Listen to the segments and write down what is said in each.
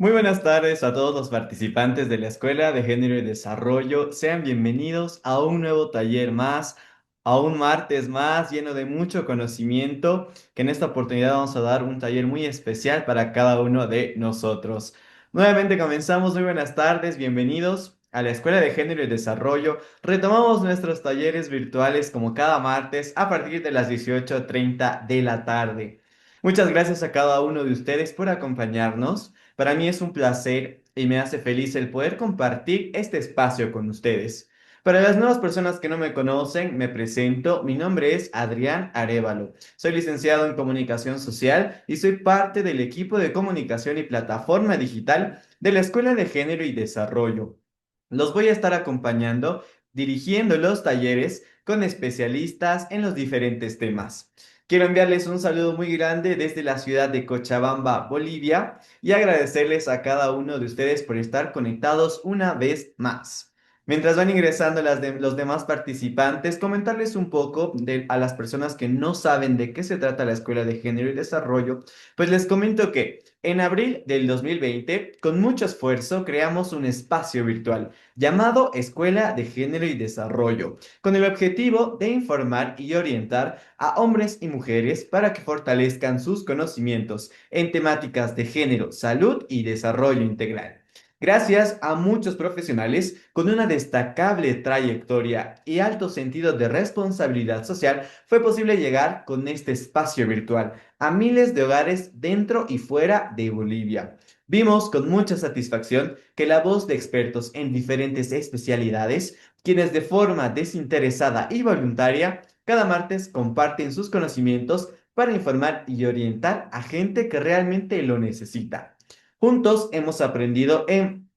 Muy buenas tardes a todos los participantes de la Escuela de Género y Desarrollo. Sean bienvenidos a un nuevo taller más, a un martes más lleno de mucho conocimiento, que en esta oportunidad vamos a dar un taller muy especial para cada uno de nosotros. Nuevamente comenzamos. Muy buenas tardes, bienvenidos a la Escuela de Género y Desarrollo. Retomamos nuestros talleres virtuales como cada martes a partir de las 18:30 de la tarde. Muchas gracias a cada uno de ustedes por acompañarnos. Para mí es un placer y me hace feliz el poder compartir este espacio con ustedes. Para las nuevas personas que no me conocen, me presento. Mi nombre es Adrián Arévalo. Soy licenciado en Comunicación Social y soy parte del equipo de comunicación y plataforma digital de la Escuela de Género y Desarrollo. Los voy a estar acompañando, dirigiendo los talleres con especialistas en los diferentes temas. Quiero enviarles un saludo muy grande desde la ciudad de Cochabamba, Bolivia, y agradecerles a cada uno de ustedes por estar conectados una vez más. Mientras van ingresando los demás participantes, comentarles un poco a las personas que no saben de qué se trata la Escuela de Género y Desarrollo, pues les comento que en abril del 2020, con mucho esfuerzo, creamos un espacio virtual llamado Escuela de Género y Desarrollo, con el objetivo de informar y orientar a hombres y mujeres para que fortalezcan sus conocimientos en temáticas de género, salud y desarrollo integral. Gracias a muchos profesionales con una destacable trayectoria y alto sentido de responsabilidad social, fue posible llegar con este espacio virtual a miles de hogares dentro y fuera de Bolivia. Vimos con mucha satisfacción que la voz de expertos en diferentes especialidades, quienes de forma desinteresada y voluntaria cada martes comparten sus conocimientos para informar y orientar a gente que realmente lo necesita. Juntos hemos aprendido en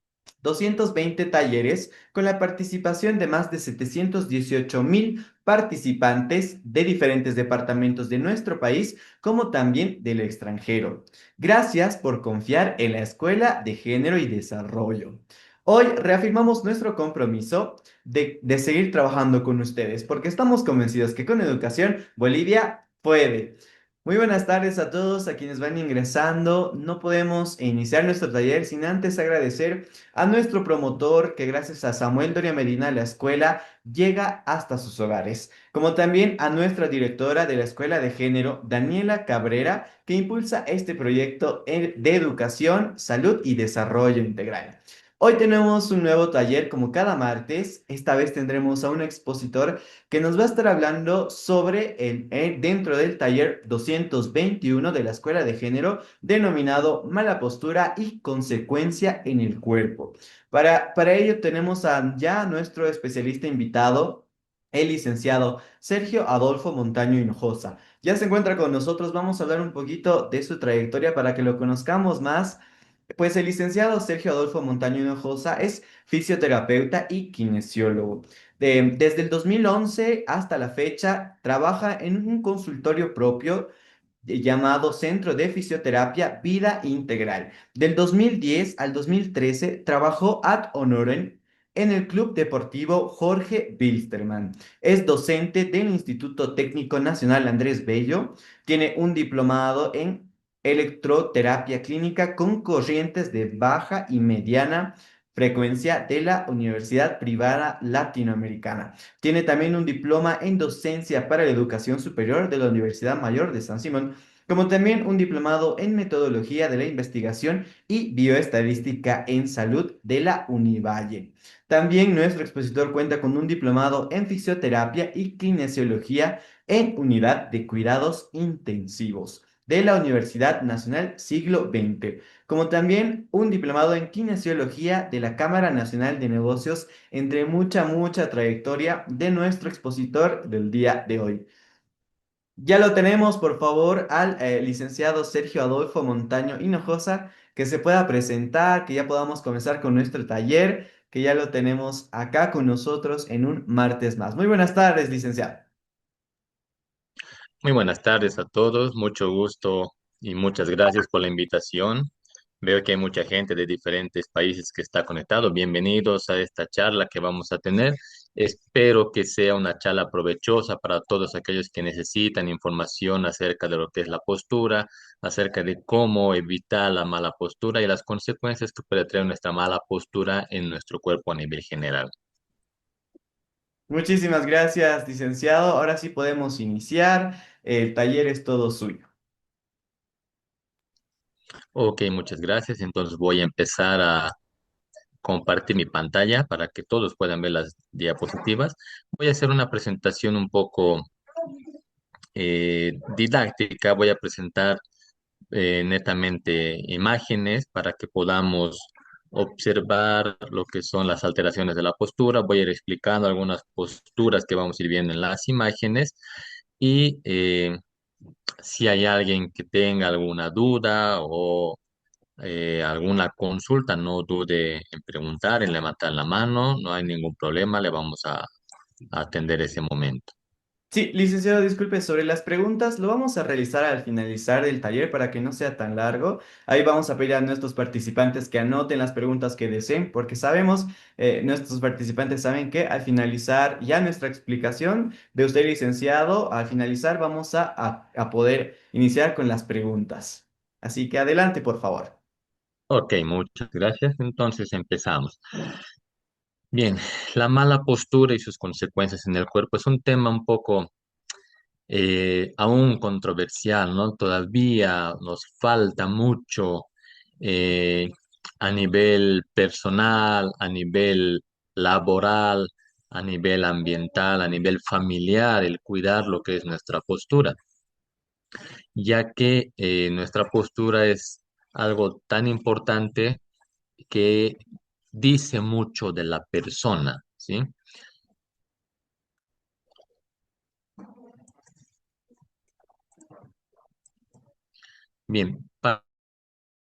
220 talleres con la participación de más de 718,000 participantes de diferentes departamentos de nuestro país, como también del extranjero. Gracias por confiar en la Escuela de Género y Desarrollo. Hoy reafirmamos nuestro compromiso de seguir trabajando con ustedes, porque estamos convencidos que con educación Bolivia puede. Muy buenas tardes a todos, a quienes van ingresando. No podemos iniciar nuestro taller sin antes agradecer a nuestro promotor, que gracias a Samuel Doria Medina, la escuela llega hasta sus hogares, como también a nuestra directora de la Escuela de Género, Daniela Cabrera, que impulsa este proyecto de educación, salud y desarrollo integral. Hoy tenemos un nuevo taller como cada martes. Esta vez tendremos a un expositor que nos va a estar hablando sobre dentro del taller 221 de la Escuela de Género, denominado Mala postura y consecuencia en el cuerpo. Para ello tenemos ya a nuestro especialista invitado, el licenciado Sergio Adolfo Montaño Hinojosa. Ya se encuentra con nosotros, vamos a hablar un poquito de su trayectoria para que lo conozcamos más. Pues el licenciado Sergio Adolfo Montaño Hinojosa es fisioterapeuta y kinesiólogo. Desde el 2011 hasta la fecha, trabaja en un consultorio propio llamado Centro de Fisioterapia Vida Integral. Del 2010 al 2013 trabajó ad honorem en el Club Deportivo Jorge Bilsterman. Es docente del Instituto Técnico Nacional Andrés Bello. Tiene un diplomado en electroterapia clínica con corrientes de baja y mediana frecuencia de la Universidad Privada Latinoamericana. Tiene también un diploma en docencia para la educación superior de la Universidad Mayor de San Simón, como también un diplomado en metodología de la investigación y bioestadística en salud de la Univalle. También nuestro expositor cuenta con un diplomado en fisioterapia y kinesiología en unidad de cuidados intensivos de la Universidad Nacional Siglo XX, como también un diplomado en kinesiología de la Cámara Nacional de Negocios, entre mucha trayectoria de nuestro expositor del día de hoy. Ya lo tenemos, por favor, al licenciado Sergio Adolfo Montaño Hinojosa, que se pueda presentar, que ya podamos comenzar con nuestro taller, que ya lo tenemos acá con nosotros en un martes más. Muy buenas tardes, licenciado. Muy buenas tardes a todos, mucho gusto y muchas gracias por la invitación. Veo que hay mucha gente de diferentes países que está conectado. Bienvenidos a esta charla que vamos a tener Espero que sea una charla provechosa para todos aquellos que necesitan información acerca de lo que es la postura, acerca de cómo evitar la mala postura y las consecuencias que puede traer nuestra mala postura en nuestro cuerpo a nivel general. Muchísimas gracias, licenciado. Ahora sí podemos iniciar. El taller es todo suyo. Ok, muchas gracias. Entonces voy a empezar a compartir mi pantalla para que todos puedan ver las diapositivas. Voy a hacer una presentación un poco didáctica. Voy a presentar netamente imágenes para que podamos observar lo que son las alteraciones de la postura. Voy a ir explicando algunas posturas que vamos a ir viendo en las imágenes y si hay alguien que tenga alguna duda o alguna consulta, no dude en preguntar, en levantar la mano, no hay ningún problema, le vamos a atender ese momento. Sí, licenciado, disculpe, sobre las preguntas lo vamos a realizar al finalizar el taller para que no sea tan largo. Ahí vamos a pedir a nuestros participantes que anoten las preguntas que deseen, porque sabemos, nuestros participantes saben que al finalizar ya nuestra explicación de usted, licenciado, al finalizar vamos a poder iniciar con las preguntas. Así que adelante, por favor. Ok, muchas gracias. Entonces empezamos. Bien, la mala postura y sus consecuencias en el cuerpo es un tema un poco aún controversial, ¿no? Todavía nos falta mucho eh, a nivel personal, a nivel laboral, a nivel ambiental, a nivel familiar, el cuidar lo que es nuestra postura, ya que nuestra postura es algo tan importante que dice mucho de la persona, ¿sí? Bien,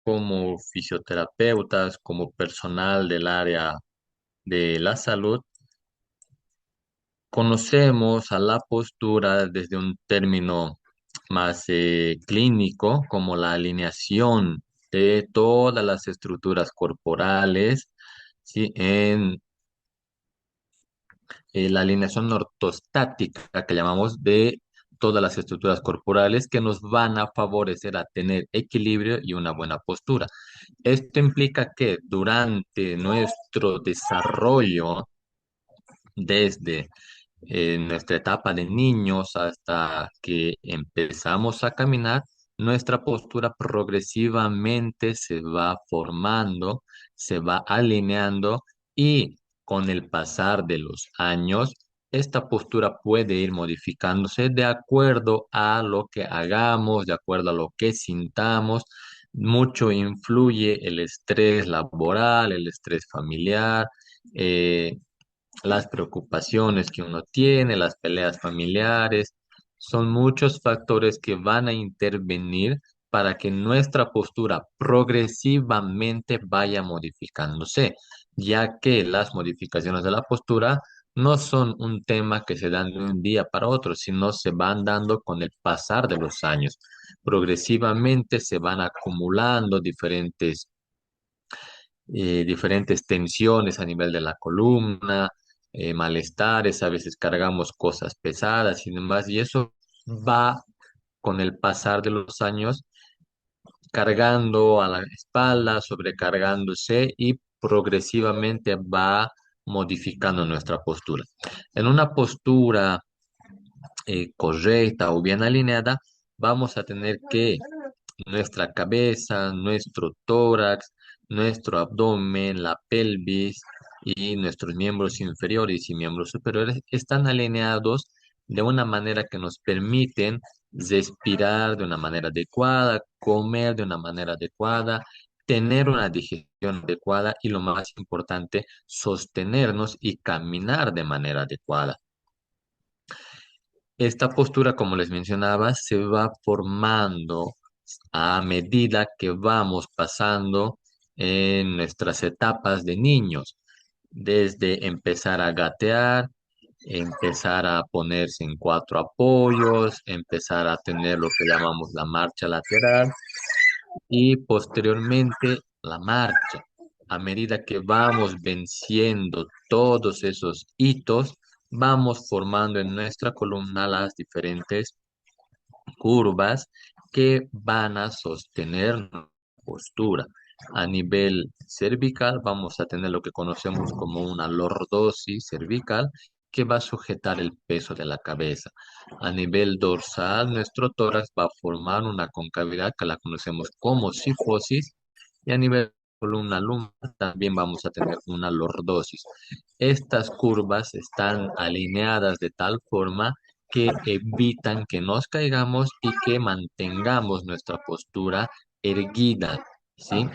como fisioterapeutas, como personal del área de la salud, conocemos a la postura desde un término más clínico, como la alineación de todas las estructuras corporales, ¿sí? En la alineación ortostática que llamamos de todas las estructuras corporales que nos van a favorecer a tener equilibrio y una buena postura. Esto implica que durante nuestro desarrollo, desde nuestra etapa de niños hasta que empezamos a caminar, nuestra postura progresivamente se va formando, se va alineando y con el pasar de los años, esta postura puede ir modificándose de acuerdo a lo que hagamos, de acuerdo a lo que sintamos. Mucho influye el estrés laboral, el estrés familiar, eh, las preocupaciones que uno tiene, las peleas familiares, son muchos factores que van a intervenir para que nuestra postura progresivamente vaya modificándose, ya que las modificaciones de la postura no son un tema que se dan de un día para otro, sino se van dando con el pasar de los años. Progresivamente se van acumulando diferentes tensiones a nivel de la columna, malestares, a veces cargamos cosas pesadas y demás, y eso va con el pasar de los años cargando a la espalda, sobrecargándose y progresivamente va modificando nuestra postura. En una postura correcta o bien alineada, vamos a tener que nuestra cabeza, nuestro tórax, nuestro abdomen, la pelvis y nuestros miembros inferiores y miembros superiores están alineados de una manera que nos permiten respirar de una manera adecuada, comer de una manera adecuada, tener una digestión adecuada y lo más importante, sostenernos y caminar de manera adecuada. Esta postura, como les mencionaba, se va formando a medida que vamos pasando en nuestras etapas de niños, desde empezar a gatear, empezar a ponerse en cuatro apoyos, empezar a tener lo que llamamos la marcha lateral y posteriormente la marcha. A medida que vamos venciendo todos esos hitos, vamos formando en nuestra columna las diferentes curvas que van a sostener nuestra postura. A nivel cervical vamos a tener lo que conocemos como una lordosis cervical que va a sujetar el peso de la cabeza. A nivel dorsal, nuestro tórax va a formar una concavidad que la conocemos como cifosis y a nivel columna lumbar también vamos a tener una lordosis. Estas curvas están alineadas de tal forma que evitan que nos caigamos y que mantengamos nuestra postura erguida, ¿sí?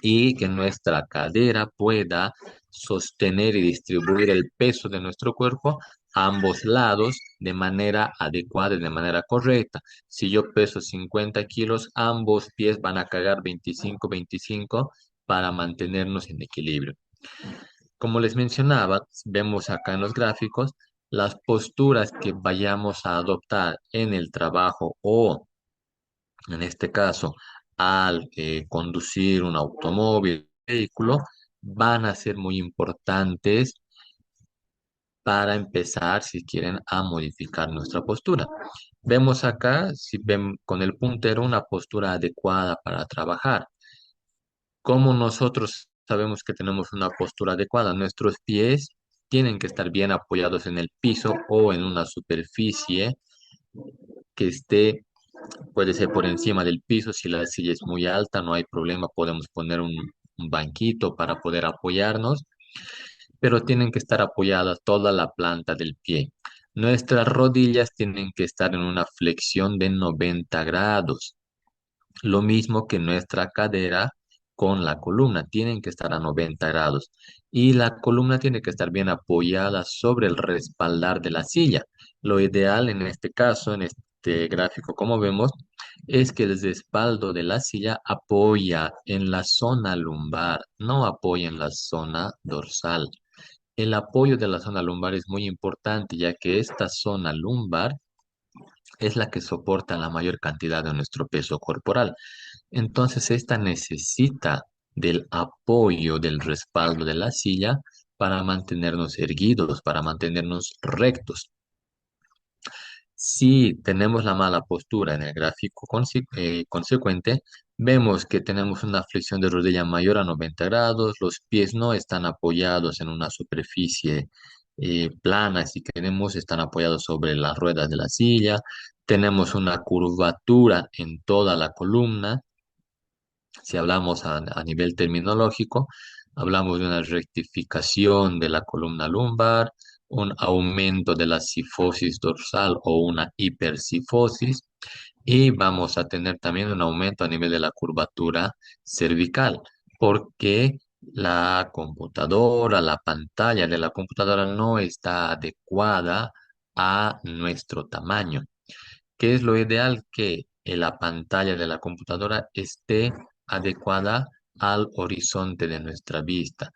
Y que nuestra cadera pueda sostener y distribuir el peso de nuestro cuerpo a ambos lados de manera adecuada y de manera correcta. Si yo peso 50 kilos, ambos pies van a cargar 25 para mantenernos en equilibrio. Como les mencionaba, vemos acá en los gráficos las posturas que vayamos a adoptar en el trabajo o, en este caso, al conducir un automóvil, vehículo, van a ser muy importantes para empezar, si quieren, a modificar nuestra postura. Vemos acá, si ven con el puntero, una postura adecuada para trabajar. ¿Cómo nosotros sabemos que tenemos una postura adecuada? Nuestros pies tienen que estar bien apoyados en el piso o en una superficie que esté, puede ser por encima del piso. Si la silla es muy alta, no hay problema, podemos poner un banquito para poder apoyarnos, pero tienen que estar apoyadas toda la planta del pie. Nuestras rodillas tienen que estar en una flexión de 90 grados. Lo mismo que nuestra cadera con la columna, tienen que estar a 90 grados. Y la columna tiene que estar bien apoyada sobre el respaldar de la silla. Lo ideal en este caso, en este gráfico, como vemos, es que el respaldo de la silla apoya en la zona lumbar, no apoya en la zona dorsal. El apoyo de la zona lumbar es muy importante, ya que esta zona lumbar es la que soporta la mayor cantidad de nuestro peso corporal. Entonces, esta necesita del apoyo, del respaldo de la silla para mantenernos erguidos, para mantenernos rectos. Si tenemos la mala postura en el gráfico consecuente, vemos que tenemos una flexión de rodilla mayor a 90 grados, los pies no están apoyados en una superficie plana, si queremos, están apoyados sobre las ruedas de la silla, tenemos una curvatura en toda la columna. Si hablamos a nivel terminológico, hablamos de una rectificación de la columna lumbar, un aumento de la cifosis dorsal o una hipercifosis, y vamos a tener también un aumento a nivel de la curvatura cervical, porque la computadora, la pantalla de la computadora no está adecuada a nuestro tamaño. ¿Qué es lo ideal? Que la pantalla de la computadora esté adecuada al horizonte de nuestra vista.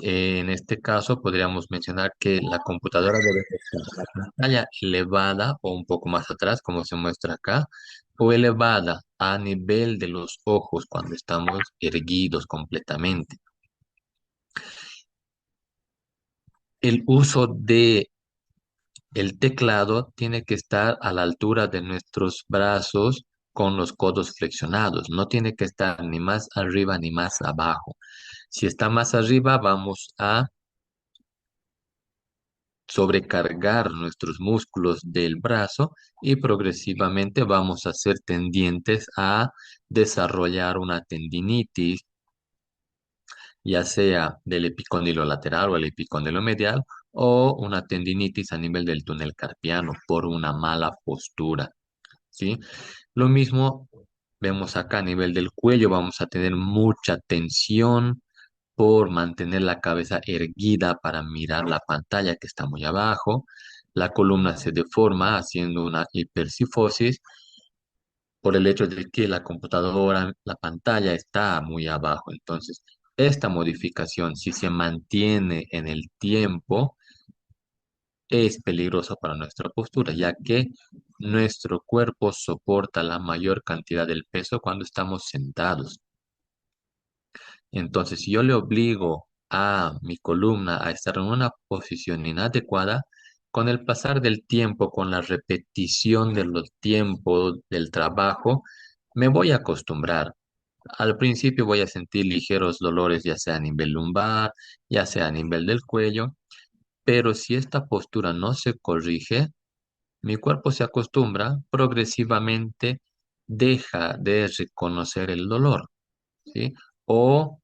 En este caso, podríamos mencionar que la computadora debe estar la pantalla elevada o un poco más atrás, como se muestra acá, o elevada a nivel de los ojos cuando estamos erguidos completamente. El uso de el teclado tiene que estar a la altura de nuestros brazos con los codos flexionados. No tiene que estar ni más arriba ni más abajo. Si está más arriba, vamos a sobrecargar nuestros músculos del brazo y progresivamente vamos a ser tendientes a desarrollar una tendinitis, ya sea del epicóndilo lateral o el epicóndilo medial, o una tendinitis a nivel del túnel carpiano por una mala postura, ¿sí? Lo mismo vemos acá a nivel del cuello, vamos a tener mucha tensión por mantener la cabeza erguida para mirar la pantalla que está muy abajo. La columna se deforma haciendo una hipercifosis por el hecho de que la computadora, la pantalla está muy abajo. Entonces, esta modificación, si se mantiene en el tiempo, es peligrosa para nuestra postura, ya que nuestro cuerpo soporta la mayor cantidad del peso cuando estamos sentados. Entonces, si yo le obligo a mi columna a estar en una posición inadecuada, con el pasar del tiempo, con la repetición de los tiempos del trabajo, me voy a acostumbrar. Al principio voy a sentir ligeros dolores, ya sea a nivel lumbar, ya sea a nivel del cuello, pero si esta postura no se corrige, mi cuerpo se acostumbra, progresivamente deja de reconocer el dolor, ¿sí? O,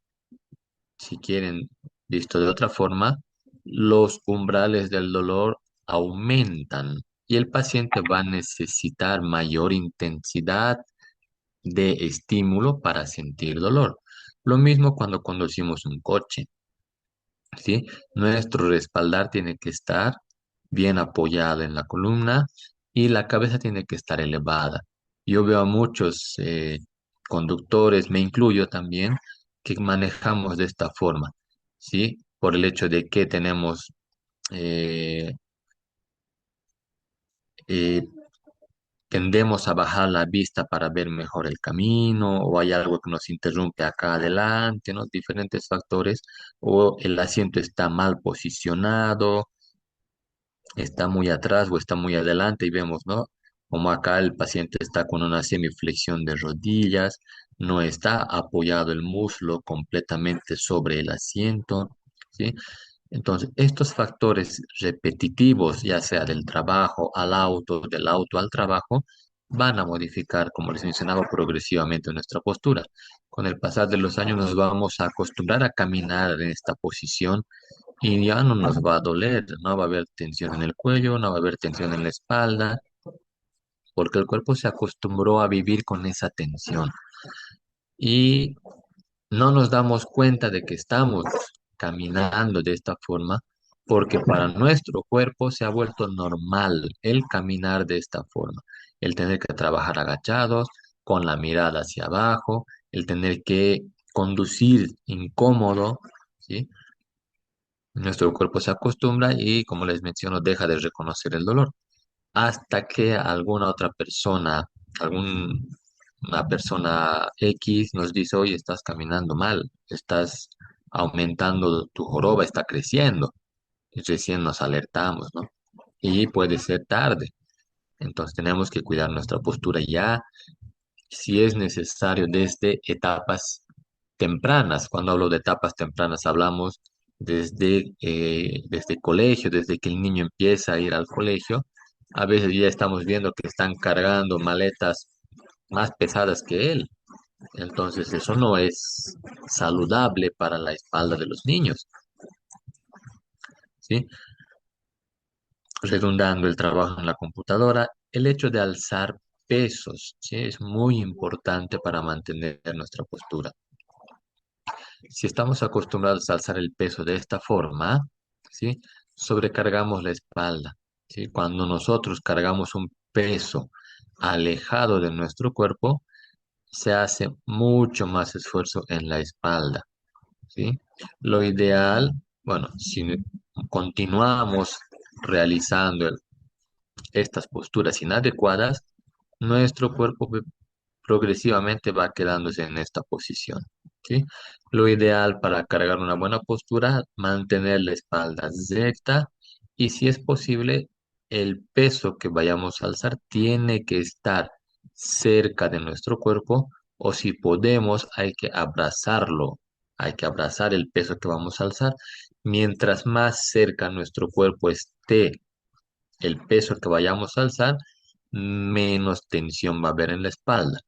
si quieren, visto de otra forma, los umbrales del dolor aumentan y el paciente va a necesitar mayor intensidad de estímulo para sentir dolor. Lo mismo cuando conducimos un coche. ¿Sí? Nuestro respaldar tiene que estar bien apoyado en la columna y la cabeza tiene que estar elevada. Yo veo a muchos conductores, me incluyo también, que manejamos de esta forma, ¿sí? Por el hecho de que tenemos eh, eh, tendemos a bajar la vista para ver mejor el camino, o hay algo que nos interrumpe acá adelante, ¿no? Diferentes factores, o el asiento está mal posicionado, está muy atrás o está muy adelante y vemos, ¿no? Como acá el paciente está con una semiflexión de rodillas, no está apoyado el muslo completamente sobre el asiento, ¿sí? Entonces, estos factores repetitivos, ya sea del trabajo al auto, del auto al trabajo, van a modificar, como les mencionaba, progresivamente nuestra postura. Con el pasar de los años nos vamos a acostumbrar a caminar en esta posición y ya no nos va a doler, no va a haber tensión en el cuello, no va a haber tensión en la espalda, porque el cuerpo se acostumbró a vivir con esa tensión. Y no nos damos cuenta de que estamos caminando de esta forma porque para nuestro cuerpo se ha vuelto normal el caminar de esta forma, el tener que trabajar agachados, con la mirada hacia abajo, el tener que conducir incómodo, ¿sí? Nuestro cuerpo se acostumbra y, como les menciono, deja de reconocer el dolor hasta que alguna otra persona, una persona X nos dice, oye, estás caminando mal, estás aumentando tu joroba, está creciendo. Y recién nos alertamos, ¿no? Y puede ser tarde. Entonces tenemos que cuidar nuestra postura ya, si es necesario, desde etapas tempranas. Cuando hablo de etapas tempranas, hablamos desde colegio, desde que el niño empieza a ir al colegio. A veces ya estamos viendo que están cargando maletas más pesadas que él. Entonces, eso no es saludable para la espalda de los niños, ¿sí? Redundando el trabajo en la computadora, el hecho de alzar pesos, ¿sí? Es muy importante para mantener nuestra postura. Si estamos acostumbrados a alzar el peso de esta forma, ¿sí? Sobrecargamos la espalda, ¿sí? Cuando nosotros cargamos un peso alejado de nuestro cuerpo, se hace mucho más esfuerzo en la espalda, ¿sí? Lo ideal, bueno, si continuamos realizando estas posturas inadecuadas, nuestro cuerpo progresivamente va quedándose en esta posición, ¿sí? Lo ideal para cargar una buena postura, mantener la espalda recta y, si es posible, el peso que vayamos a alzar tiene que estar cerca de nuestro cuerpo, o si podemos hay que abrazarlo, hay que abrazar el peso que vamos a alzar. Mientras más cerca nuestro cuerpo esté el peso que vayamos a alzar, menos tensión va a haber en la espalda.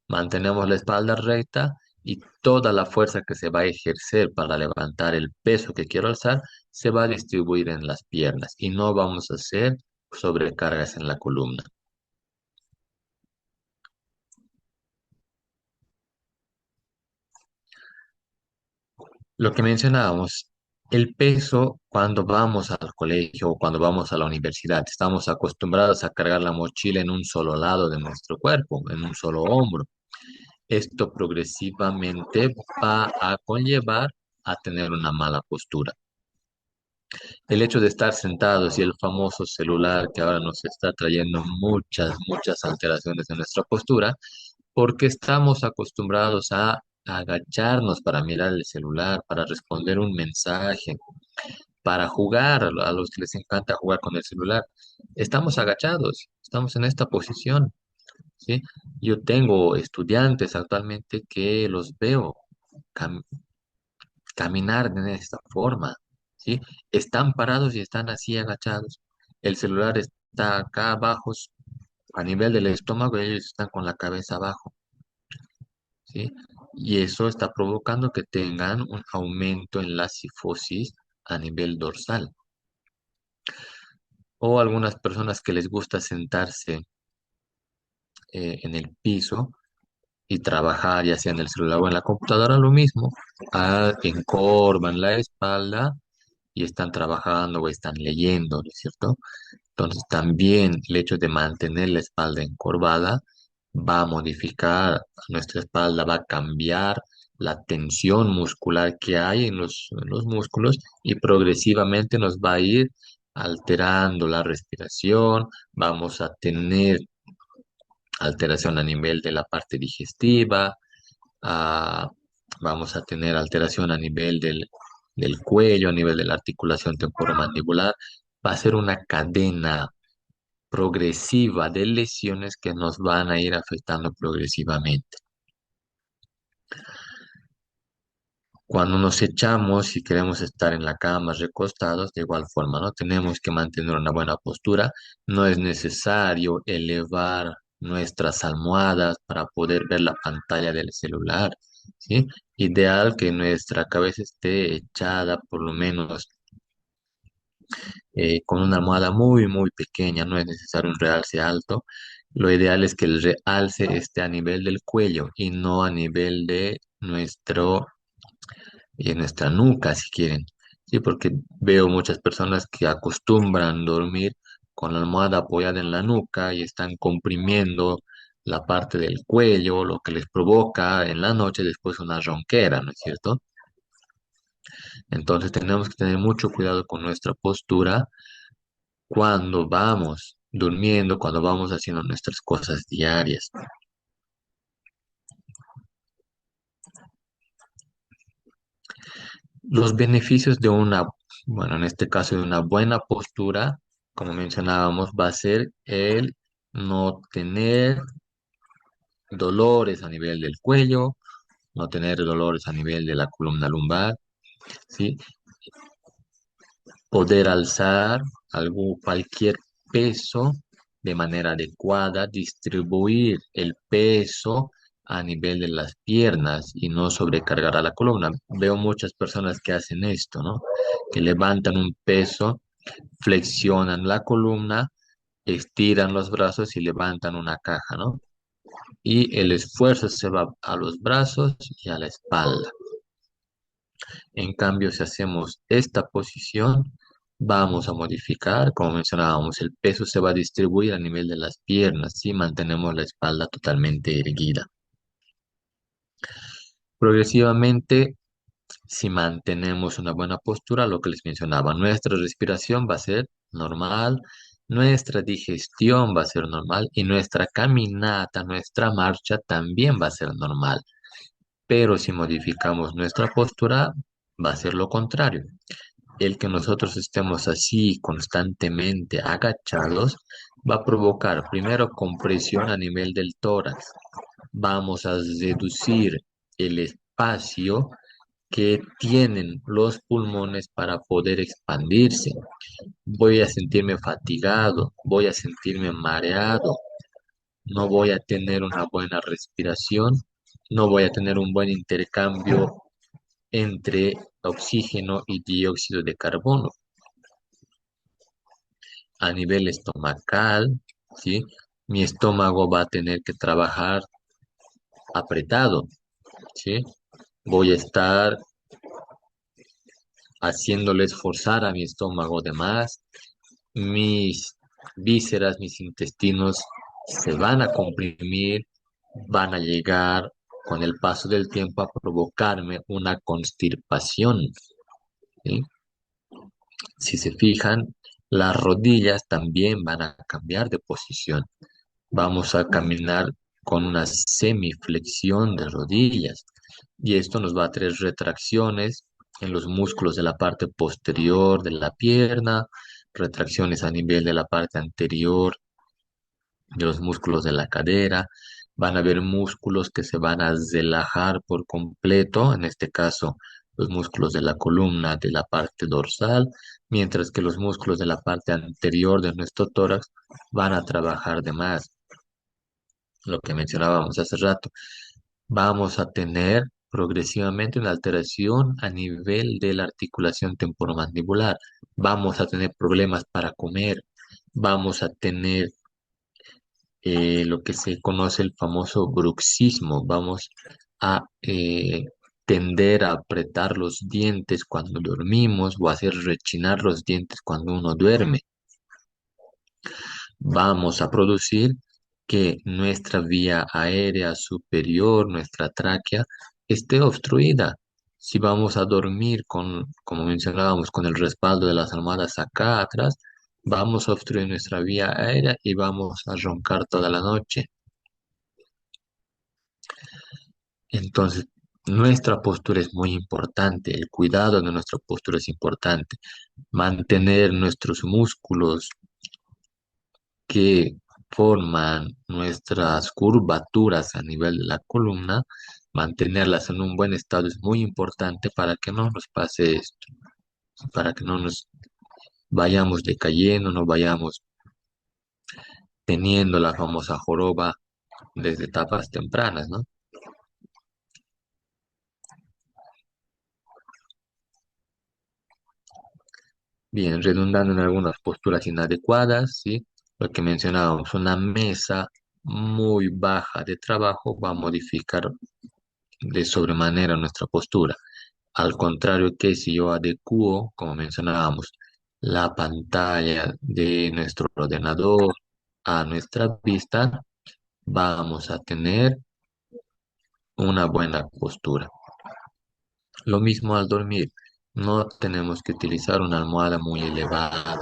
Mantenemos la espalda recta y toda la fuerza que se va a ejercer para levantar el peso que quiero alzar se va a distribuir en las piernas y no vamos a hacer sobrecargas en la columna. Lo que mencionábamos, el peso cuando vamos al colegio o cuando vamos a la universidad, estamos acostumbrados a cargar la mochila en un solo lado de nuestro cuerpo, en un solo hombro. Esto progresivamente va a conllevar a tener una mala postura. El hecho de estar sentados y el famoso celular que ahora nos está trayendo muchas alteraciones en nuestra postura, porque estamos acostumbrados a agacharnos para mirar el celular, para responder un mensaje, para jugar a los que les encanta jugar con el celular. Estamos agachados, estamos en esta posición, ¿sí? Yo tengo estudiantes actualmente que los veo cam- caminar de esta forma, ¿sí? Están parados y están así agachados. El celular está acá abajo, a nivel del estómago, y ellos están con la cabeza abajo, ¿sí? Y eso está provocando que tengan un aumento en la cifosis a nivel dorsal. O algunas personas que les gusta sentarse en el piso y trabajar, ya sea en el celular o en la computadora, lo mismo, encorvan la espalda y están trabajando o están leyendo, ¿no es cierto? Entonces también el hecho de mantener la espalda encorvada va a modificar nuestra espalda, va a cambiar la tensión muscular que hay en los músculos y progresivamente nos va a ir alterando la respiración, vamos a tener alteración a nivel de la parte digestiva, ah, vamos a tener alteración a nivel del cuello, a nivel de la articulación temporomandibular. Va a ser una cadena progresiva de lesiones que nos van a ir afectando progresivamente. Cuando nos echamos y queremos estar en la cama recostados, de igual forma, ¿no? Tenemos que mantener una buena postura. No es necesario elevar nuestras almohadas para poder ver la pantalla del celular, ¿sí? Ideal que nuestra cabeza esté echada por lo menos con una almohada muy, muy pequeña. No es necesario un realce alto. Lo ideal es que el realce esté a nivel del cuello y no a nivel de nuestra nuca, si quieren. Sí, porque veo muchas personas que acostumbran dormir con la almohada apoyada en la nuca y están comprimiendo la parte del cuello, lo que les provoca en la noche después una ronquera, ¿no es cierto? Entonces tenemos que tener mucho cuidado con nuestra postura cuando vamos durmiendo, cuando vamos haciendo nuestras cosas diarias. Los beneficios de bueno, en este caso de una buena postura, como mencionábamos, va a ser el no tener dolores a nivel del cuello, no tener dolores a nivel de la columna lumbar, ¿sí? Poder alzar cualquier peso de manera adecuada, distribuir el peso a nivel de las piernas y no sobrecargar a la columna. Veo muchas personas que hacen esto, ¿no? Que levantan un peso, flexionan la columna, estiran los brazos y levantan una caja, ¿no? Y el esfuerzo se va a los brazos y a la espalda. En cambio, si hacemos esta posición, vamos a modificar, como mencionábamos, el peso se va a distribuir a nivel de las piernas si mantenemos la espalda totalmente erguida. Progresivamente, si mantenemos una buena postura, lo que les mencionaba, nuestra respiración va a ser normal, nuestra digestión va a ser normal y nuestra caminata, nuestra marcha también va a ser normal. Pero si modificamos nuestra postura, va a ser lo contrario. El que nosotros estemos así constantemente agachados va a provocar primero compresión a nivel del tórax. Vamos a reducir el espacio que tienen los pulmones para poder expandirse. Voy a sentirme fatigado, voy a sentirme mareado, no voy a tener una buena respiración, no voy a tener un buen intercambio entre oxígeno y dióxido de carbono. A nivel estomacal, ¿sí? Mi estómago va a tener que trabajar apretado, ¿sí? Voy a estar haciéndole esforzar a mi estómago de más, mis vísceras, mis intestinos se van a comprimir, van a llegar con el paso del tiempo a provocarme una constipación, ¿sí? Si se fijan, las rodillas también van a cambiar de posición. Vamos a caminar con una semiflexión de rodillas. Y esto nos va a traer retracciones en los músculos de la parte posterior de la pierna, retracciones a nivel de la parte anterior de los músculos de la cadera. Van a haber músculos que se van a relajar por completo, en este caso los músculos de la columna, de la parte dorsal, mientras que los músculos de la parte anterior de nuestro tórax van a trabajar de más, lo que mencionábamos hace rato. Vamos a tener progresivamente una alteración a nivel de la articulación temporomandibular. Vamos a tener problemas para comer. Vamos a tener lo que se conoce el famoso bruxismo. Vamos a tender a apretar los dientes cuando dormimos o hacer rechinar los dientes cuando uno duerme. Vamos a producir que nuestra vía aérea superior, nuestra tráquea, esté obstruida. Si vamos a dormir con, como mencionábamos, con el respaldo de las almohadas acá atrás, vamos a obstruir nuestra vía aérea y vamos a roncar toda la noche. Entonces, nuestra postura es muy importante, el cuidado de nuestra postura es importante. Mantener nuestros músculos que forman nuestras curvaturas a nivel de la columna, mantenerlas en un buen estado es muy importante para que no nos pase esto, para que no nos vayamos decayendo, no vayamos teniendo la famosa joroba desde etapas tempranas, ¿no? Bien, redundando en algunas posturas inadecuadas, ¿sí? Lo que mencionábamos, una mesa muy baja de trabajo va a modificar de sobremanera nuestra postura. Al contrario que si yo adecuo, como mencionábamos, la pantalla de nuestro ordenador a nuestra vista, vamos a tener una buena postura. Lo mismo al dormir. No tenemos que utilizar una almohada muy elevada.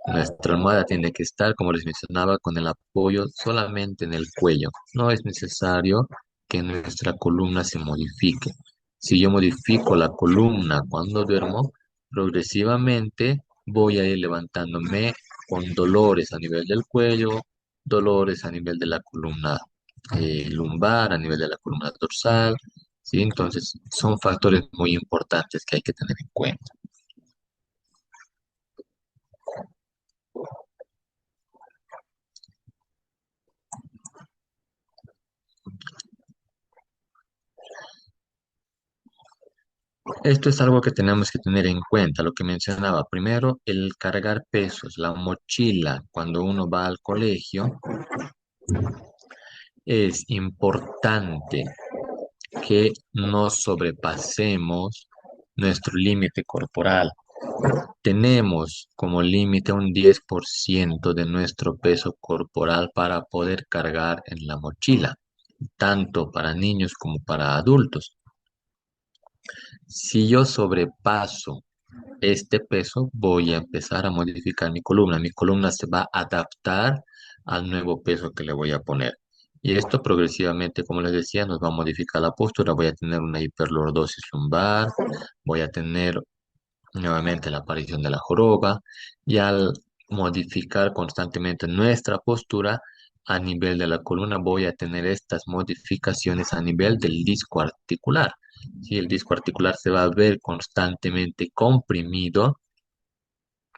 Nuestra almohada tiene que estar, como les mencionaba, con el apoyo solamente en el cuello. No es necesario que nuestra columna se modifique. Si yo modifico la columna cuando duermo, progresivamente voy a ir levantándome con dolores a nivel del cuello, dolores a nivel de la columna lumbar, a nivel de la columna dorsal. ¿Sí? Entonces, son factores muy importantes que hay que tener en cuenta. Esto es algo que tenemos que tener en cuenta, lo que mencionaba. Primero, el cargar pesos, la mochila cuando uno va al colegio. Es importante que no sobrepasemos nuestro límite corporal. Tenemos como límite un 10% de nuestro peso corporal para poder cargar en la mochila, tanto para niños como para adultos. Si yo sobrepaso este peso, voy a empezar a modificar mi columna. Mi columna se va a adaptar al nuevo peso que le voy a poner. Y esto progresivamente, como les decía, nos va a modificar la postura. Voy a tener una hiperlordosis lumbar, voy a tener nuevamente la aparición de la joroba. Y al modificar constantemente nuestra postura a nivel de la columna, voy a tener estas modificaciones a nivel del disco articular. Si el disco articular se va a ver constantemente comprimido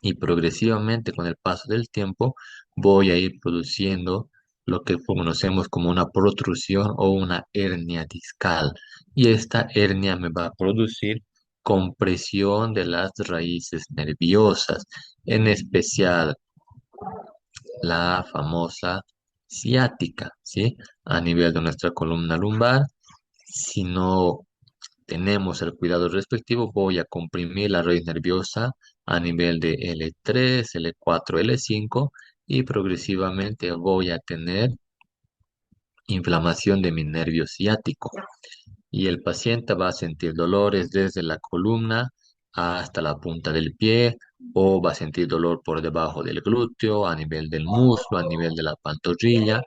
y progresivamente con el paso del tiempo voy a ir produciendo lo que conocemos como una protrusión o una hernia discal. Y esta hernia me va a producir compresión de las raíces nerviosas, en especial la famosa ciática, ¿sí? A nivel de nuestra columna lumbar. Si no tenemos el cuidado respectivo, voy a comprimir la raíz nerviosa a nivel de L3, L4, L5 y progresivamente voy a tener inflamación de mi nervio ciático. Y el paciente va a sentir dolores desde la columna hasta la punta del pie o va a sentir dolor por debajo del glúteo, a nivel del muslo, a nivel de la pantorrilla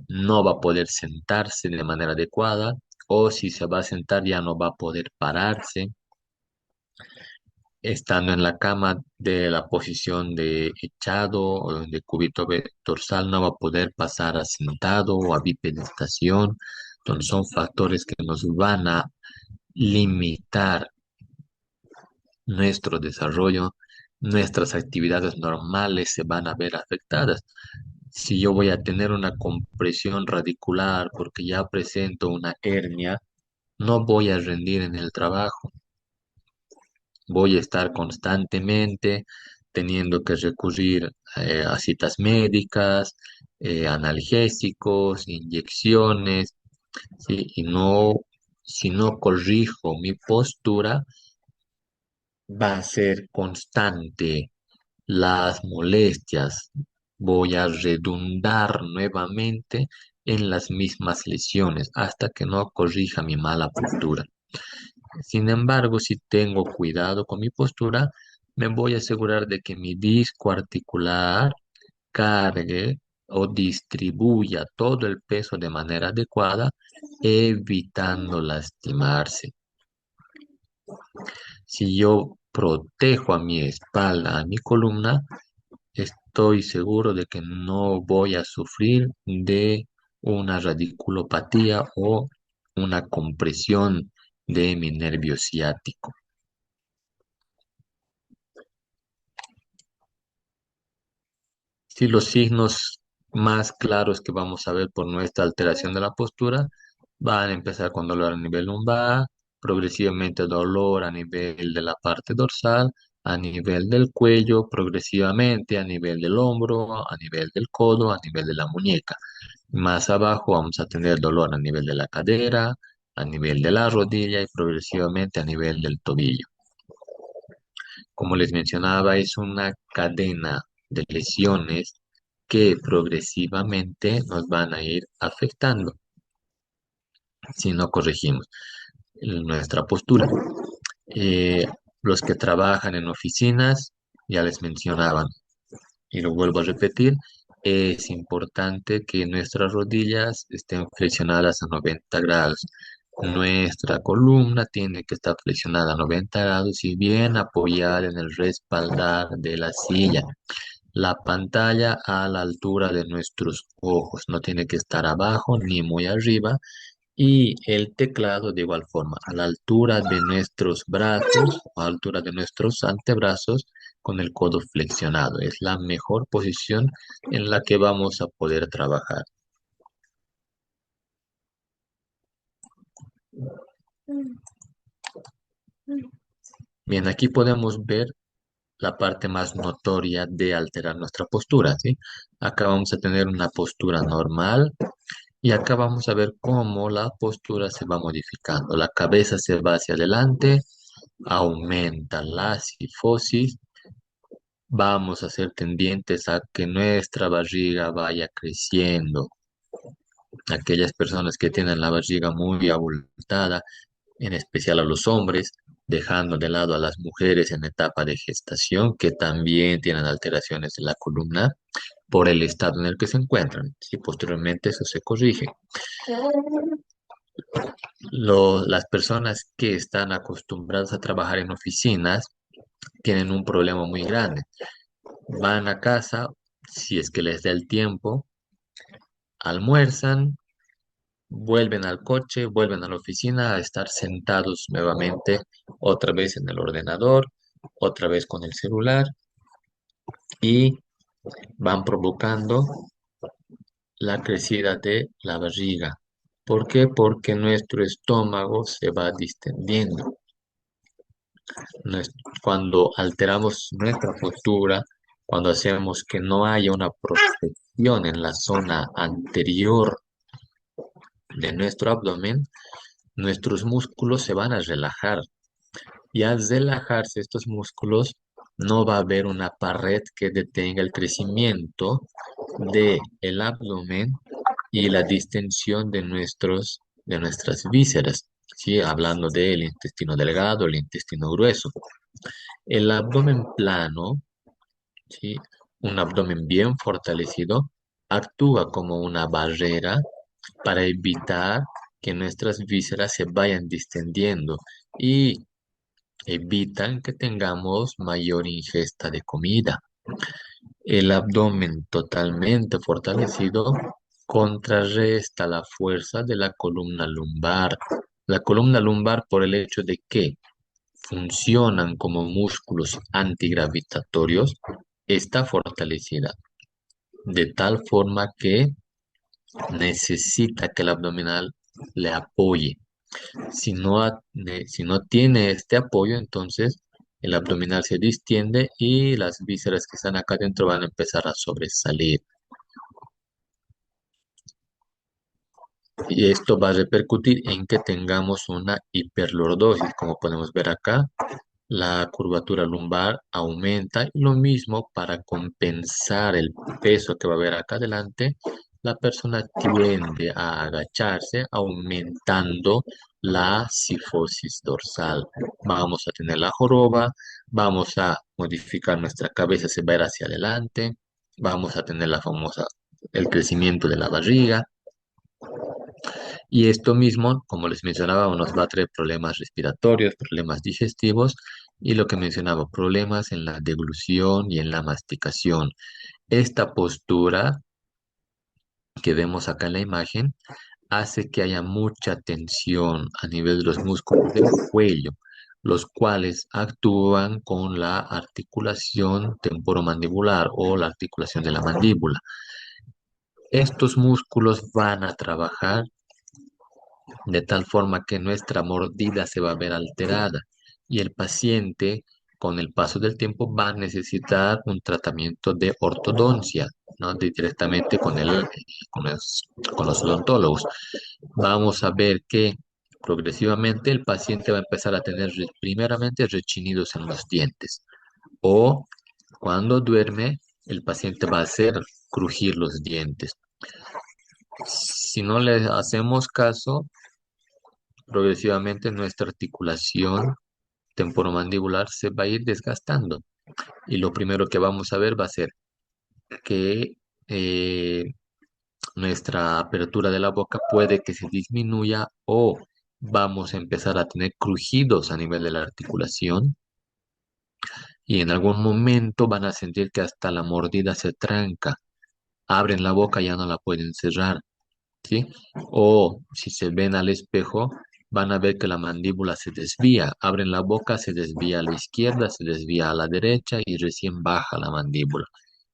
no va a poder sentarse de manera adecuada, o si se va a sentar ya no va a poder pararse. Estando en la cama de la posición de echado o de dorsal, no va a poder pasar a sentado o a bipedestación. Entonces son factores que nos van a limitar nuestro desarrollo, nuestras actividades normales se van a ver afectadas. Si yo voy a tener una compresión radicular porque ya presento una hernia, no voy a rendir en el trabajo. Voy a estar constantemente teniendo que recurrir a citas médicas, analgésicos, inyecciones, ¿sí? Y no, si no corrijo mi postura, va a ser constante las molestias. Voy a redundar nuevamente en las mismas lesiones hasta que no corrija mi mala postura. Sin embargo, si tengo cuidado con mi postura, me voy a asegurar de que mi disco articular cargue o distribuya todo el peso de manera adecuada, evitando lastimarse. Si yo protejo a mi espalda, a mi columna, estoy seguro de que no voy a sufrir de una radiculopatía o una compresión de mi nervio ciático. Si los signos más claros que vamos a ver por nuestra alteración de la postura van a empezar con dolor a nivel lumbar, progresivamente dolor a nivel de la parte dorsal, a nivel del cuello, progresivamente a nivel del hombro, a nivel del codo, a nivel de la muñeca. Más abajo vamos a tener dolor a nivel de la cadera, a nivel de la rodilla y progresivamente a nivel del tobillo. Como les mencionaba, es una cadena de lesiones que progresivamente nos van a ir afectando si no corregimos nuestra postura. Eh, los que trabajan en oficinas, ya les mencionaban, y lo vuelvo a repetir, es importante que nuestras rodillas estén flexionadas a 90 grados. Nuestra columna tiene que estar flexionada a 90 grados y bien apoyada en el respaldar de la silla. La pantalla a la altura de nuestros ojos, no tiene que estar abajo ni muy arriba. Y el teclado de igual forma, a la altura de nuestros brazos, a la altura de nuestros antebrazos, con el codo flexionado. Es la mejor posición en la que vamos a poder trabajar. Bien, aquí podemos ver la parte más notoria de alterar nuestra postura, ¿sí? Acá vamos a tener una postura normal y acá vamos a ver cómo la postura se va modificando. La cabeza se va hacia adelante, aumenta la cifosis. Vamos a ser tendientes a que nuestra barriga vaya creciendo. Aquellas personas que tienen la barriga muy abultada, en especial a los hombres, dejando de lado a las mujeres en etapa de gestación, que también tienen alteraciones de la columna por el estado en el que se encuentran. Si posteriormente eso se corrige. Las personas que están acostumbradas a trabajar en oficinas tienen un problema muy grande. Van a casa, si es que les da el tiempo, almuerzan, vuelven al coche, vuelven a la oficina a estar sentados nuevamente, otra vez en el ordenador, otra vez con el celular y van provocando la crecida de la barriga. ¿Por qué? Porque nuestro estómago se va distendiendo. Cuando alteramos nuestra postura, cuando hacemos que no haya una protección en la zona anterior de nuestro abdomen, nuestros músculos se van a relajar. Y al relajarse estos músculos, no va a haber una pared que detenga el crecimiento del abdomen y la distensión de nuestras vísceras, ¿sí? Hablando del intestino delgado, el intestino grueso. El abdomen plano, ¿sí? Un abdomen bien fortalecido, actúa como una barrera para evitar que nuestras vísceras se vayan distendiendo y evitan que tengamos mayor ingesta de comida. El abdomen totalmente fortalecido contrarresta la fuerza de la columna lumbar. La columna lumbar por el hecho de que funcionan como músculos antigravitatorios está fortalecida, de tal forma que necesita que el abdominal le apoye. Si no tiene este apoyo, entonces el abdominal se distiende y las vísceras que están acá adentro van a empezar a sobresalir. Y esto va a repercutir en que tengamos una hiperlordosis. Como podemos ver acá, la curvatura lumbar aumenta y lo mismo para compensar el peso que va a haber acá adelante, la persona tiende a agacharse aumentando la cifosis dorsal. Vamos a tener la joroba, vamos a modificar nuestra cabeza, se va a ir hacia adelante, vamos a tener la famosa, el crecimiento de la barriga. Y esto mismo, como les mencionaba, nos va a traer problemas respiratorios, problemas digestivos y lo que mencionaba, problemas en la deglución y en la masticación. Esta postura que vemos acá en la imagen hace que haya mucha tensión a nivel de los músculos del cuello, los cuales actúan con la articulación temporomandibular o la articulación de la mandíbula. Estos músculos van a trabajar de tal forma que nuestra mordida se va a ver alterada y el paciente con el paso del tiempo va a necesitar un tratamiento de ortodoncia, ¿no? Directamente con los odontólogos. Vamos a ver que progresivamente el paciente va a empezar a tener primeramente rechinidos en los dientes o cuando duerme el paciente va a hacer crujir los dientes. Si no le hacemos caso, progresivamente nuestra articulación temporomandibular se va a ir desgastando y lo primero que vamos a ver va a ser que eh, nuestra apertura de la boca puede que se disminuya o vamos a empezar a tener crujidos a nivel de la articulación y en algún momento van a sentir que hasta la mordida se tranca, abren la boca y ya no la pueden cerrar. ¿Sí? O si se ven al espejo, van a ver que la mandíbula se desvía, abren la boca, se desvía a la izquierda, se desvía a la derecha y recién baja la mandíbula.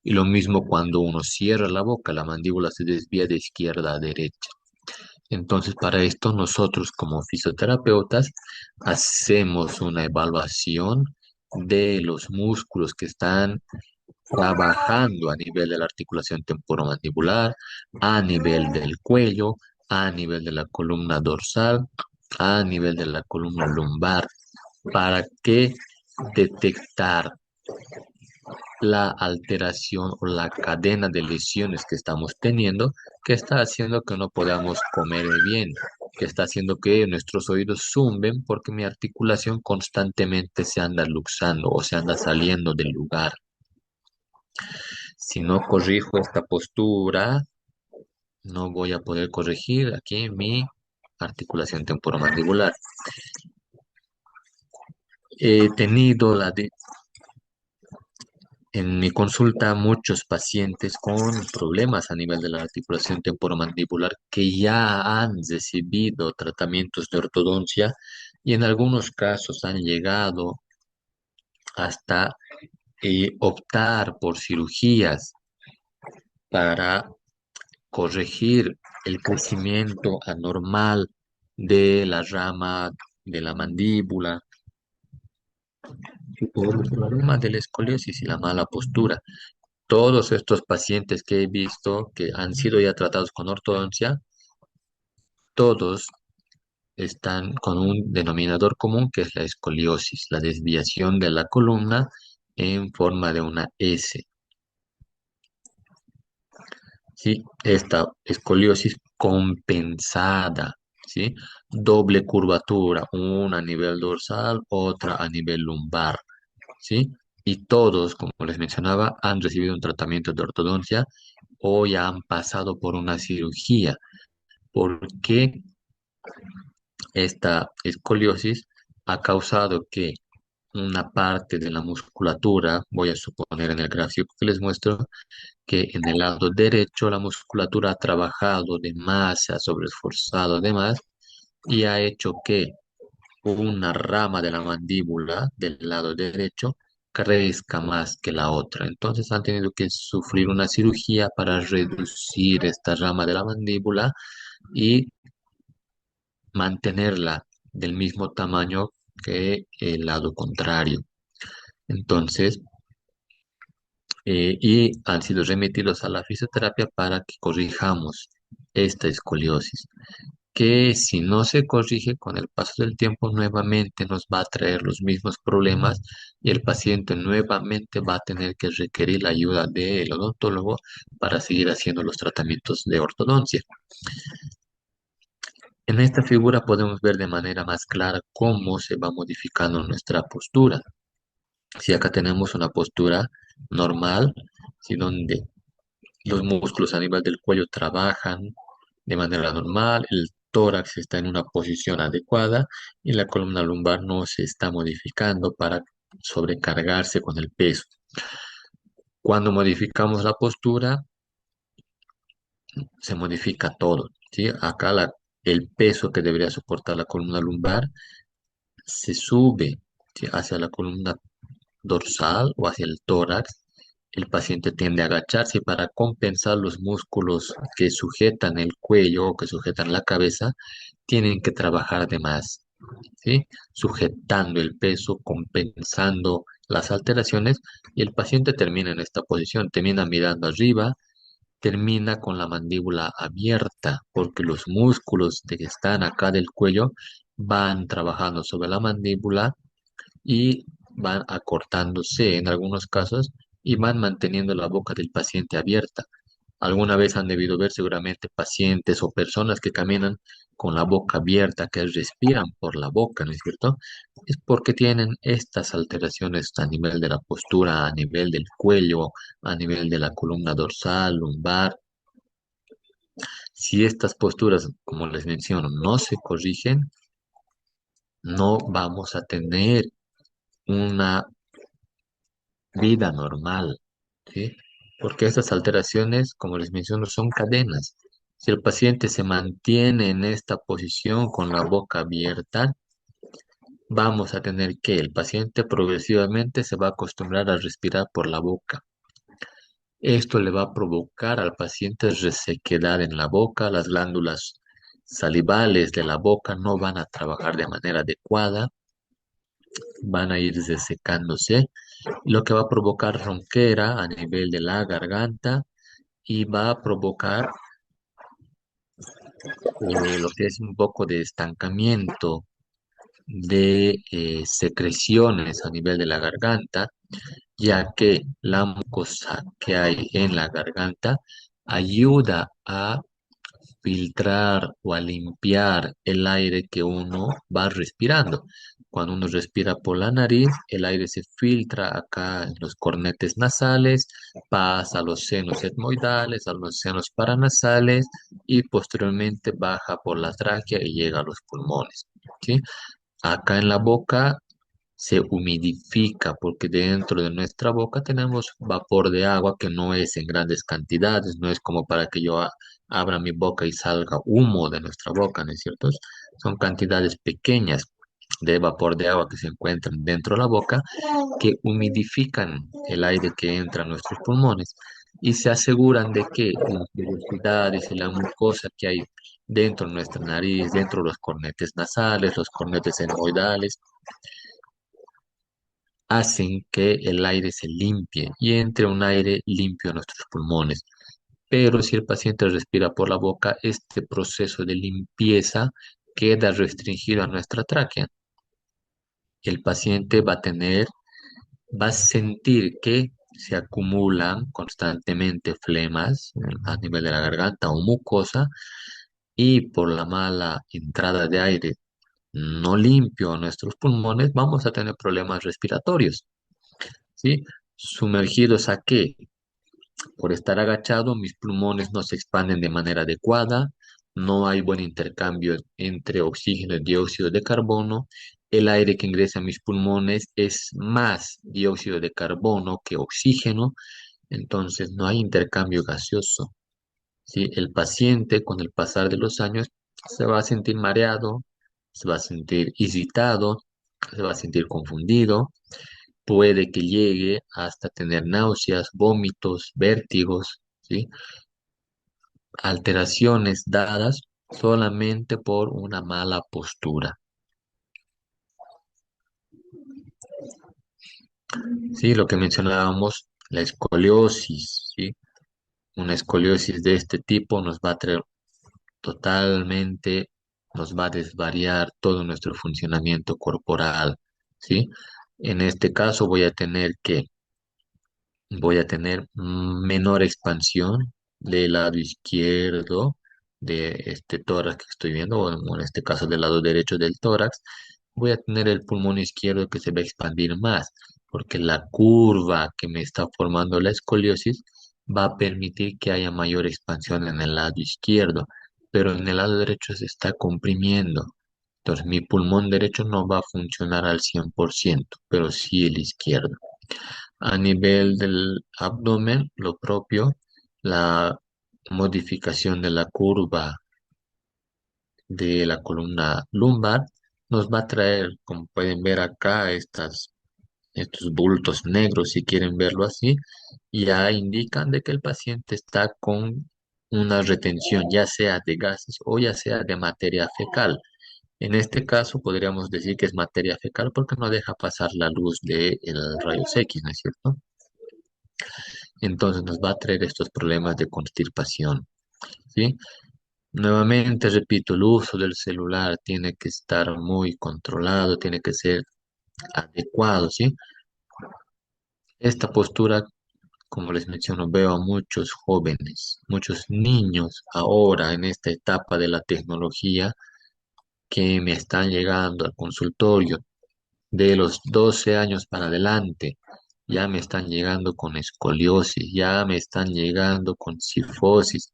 Y lo mismo cuando uno cierra la boca, la mandíbula se desvía de izquierda a derecha. Entonces, para esto nosotros como fisioterapeutas hacemos una evaluación de los músculos que están trabajando a nivel de la articulación temporomandibular, a nivel del cuello, a nivel de la columna dorsal, a nivel de la columna lumbar, para que detectar la alteración o la cadena de lesiones que estamos teniendo, que está haciendo que no podamos comer bien, que está haciendo que nuestros oídos zumben porque mi articulación constantemente se anda luxando o se anda saliendo del lugar. Si no corrijo esta postura, no voy a poder corregir aquí mi articulación temporomandibular. He tenido en mi consulta muchos pacientes con problemas a nivel de la articulación temporomandibular que ya han recibido tratamientos de ortodoncia y en algunos casos han llegado hasta optar por cirugías para corregir el crecimiento anormal de la rama de la mandíbula y por el problema de la escoliosis y la mala postura. Todos estos pacientes que he visto que han sido ya tratados con ortodoncia, todos están con un denominador común que es la escoliosis, la desviación de la columna en forma de una S. ¿Sí? Esta escoliosis compensada, ¿sí? Doble curvatura, una a nivel dorsal, otra a nivel lumbar, ¿sí? Y todos, como les mencionaba, han recibido un tratamiento de ortodoncia o ya han pasado por una cirugía, porque esta escoliosis ha causado que una parte de la musculatura, voy a suponer en el gráfico que les muestro, que en el lado derecho la musculatura ha trabajado de más, se ha sobreesforzado de más y ha hecho que una rama de la mandíbula del lado derecho crezca más que la otra. Entonces han tenido que sufrir una cirugía para reducir esta rama de la mandíbula y mantenerla del mismo tamaño que el lado contrario. Entonces, y han sido remitidos a la fisioterapia para que corrijamos esta escoliosis, que si no se corrige con el paso del tiempo nuevamente nos va a traer los mismos problemas y el paciente nuevamente va a tener que requerir la ayuda del odontólogo para seguir haciendo los tratamientos de ortodoncia. En esta figura podemos ver de manera más clara cómo se va modificando nuestra postura. Si acá tenemos una postura normal, si donde los músculos a nivel del cuello trabajan de manera normal, el tórax está en una posición adecuada y la columna lumbar no se está modificando para sobrecargarse con el peso. Cuando modificamos la postura, se modifica todo, ¿sí? Acá el peso que debería soportar la columna lumbar se sube, ¿sí? Hacia la columna dorsal o hacia el tórax. El paciente tiende a agacharse para compensar los músculos que sujetan el cuello o que sujetan la cabeza, tienen que trabajar de más, ¿sí? Sujetando el peso, compensando las alteraciones y el paciente termina en esta posición, termina mirando arriba, termina con la mandíbula abierta porque los músculos que están acá del cuello van trabajando sobre la mandíbula y van acortándose en algunos casos y van manteniendo la boca del paciente abierta. Alguna vez han debido ver seguramente pacientes o personas que caminan con la boca abierta, que respiran por la boca, ¿no es cierto? Es porque tienen estas alteraciones a nivel de la postura, a nivel del cuello, a nivel de la columna dorsal, lumbar. Si estas posturas, como les menciono, no se corrigen, no vamos a tener una vida normal, ¿sí? Porque estas alteraciones, como les menciono, son cadenas. Si el paciente se mantiene en esta posición con la boca abierta, vamos a tener que el paciente progresivamente se va a acostumbrar a respirar por la boca. Esto le va a provocar al paciente resequedad en la boca, las glándulas salivales de la boca no van a trabajar de manera adecuada, van a ir desecándose, lo que va a provocar ronquera a nivel de la garganta y va a provocar lo que es un poco de estancamiento de secreciones a nivel de la garganta, ya que la mucosa que hay en la garganta ayuda a filtrar o a limpiar el aire que uno va respirando. Cuando uno respira por la nariz, el aire se filtra acá en los cornetes nasales, pasa a los senos etmoidales, a los senos paranasales y posteriormente baja por la tráquea y llega a los pulmones. ¿Sí? Acá en la boca se humidifica porque dentro de nuestra boca tenemos vapor de agua que no es en grandes cantidades, no es como para que yo abra mi boca y salga humo de nuestra boca, ¿no es cierto? Son cantidades pequeñas de vapor de agua que se encuentran dentro de la boca que humidifican el aire que entra a nuestros pulmones y se aseguran de que las velocidades y la mucosa que hay dentro de nuestra nariz, dentro de los cornetes nasales, los cornetes enoidales, hacen que el aire se limpie y entre un aire limpio a nuestros pulmones. Pero si el paciente respira por la boca, este proceso de limpieza queda restringido a nuestra tráquea. El paciente va a sentir que se acumulan constantemente flemas a nivel de la garganta o mucosa y por la mala entrada de aire no limpio a nuestros pulmones, vamos a tener problemas respiratorios. ¿Sí? ¿Sumergidos a qué? Por estar agachado, mis pulmones no se expanden de manera adecuada, no hay buen intercambio entre oxígeno y dióxido de carbono. El aire que ingresa a mis pulmones es más dióxido de carbono que oxígeno, entonces no hay intercambio gaseoso. ¿Sí? El paciente con el pasar de los años se va a sentir mareado, se va a sentir irritado, se va a sentir confundido, puede que llegue hasta tener náuseas, vómitos, vértigos, ¿sí? Alteraciones dadas solamente por una mala postura. Sí, lo que mencionábamos, la escoliosis, ¿sí? Una escoliosis de este tipo nos va a traer totalmente, nos va a desvariar todo nuestro funcionamiento corporal, ¿sí? En este caso voy a tener menor expansión del lado izquierdo de este tórax que estoy viendo, o en este caso del lado derecho del tórax, voy a tener el pulmón izquierdo que se va a expandir más, porque la curva que me está formando la escoliosis va a permitir que haya mayor expansión en el lado izquierdo, pero en el lado derecho se está comprimiendo. Entonces mi pulmón derecho no va a funcionar al 100%, pero sí el izquierdo. A nivel del abdomen, lo propio, la modificación de la curva de la columna lumbar nos va a traer, como pueden ver acá, estos bultos negros, si quieren verlo así, ya indican de que el paciente está con una retención, ya sea de gases o ya sea de materia fecal. En este caso podríamos decir que es materia fecal porque no deja pasar la luz del rayos X, ¿no es cierto? Entonces nos va a traer estos problemas de constipación, ¿sí? Nuevamente, repito, el uso del celular tiene que estar muy controlado, tiene que ser adecuado, ¿sí? Esta postura, como les menciono, veo a muchos jóvenes, muchos niños ahora en esta etapa de la tecnología que me están llegando al consultorio de los 12 años para adelante. Ya me están llegando con escoliosis, ya me están llegando con cifosis,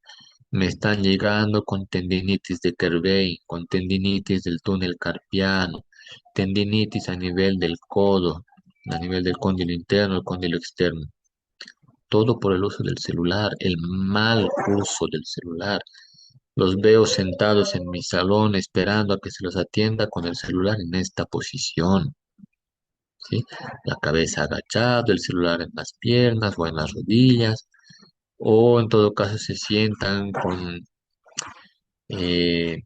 me están llegando con tendinitis de Kerbein, con tendinitis del túnel carpiano, tendinitis a nivel del codo, a nivel del cóndilo interno, el cóndilo externo. Todo por el uso del celular, el mal uso del celular. Los veo sentados en mi salón esperando a que se los atienda con el celular en esta posición. ¿Sí? La cabeza agachada, el celular en las piernas o en las rodillas, o en todo caso se sientan eh,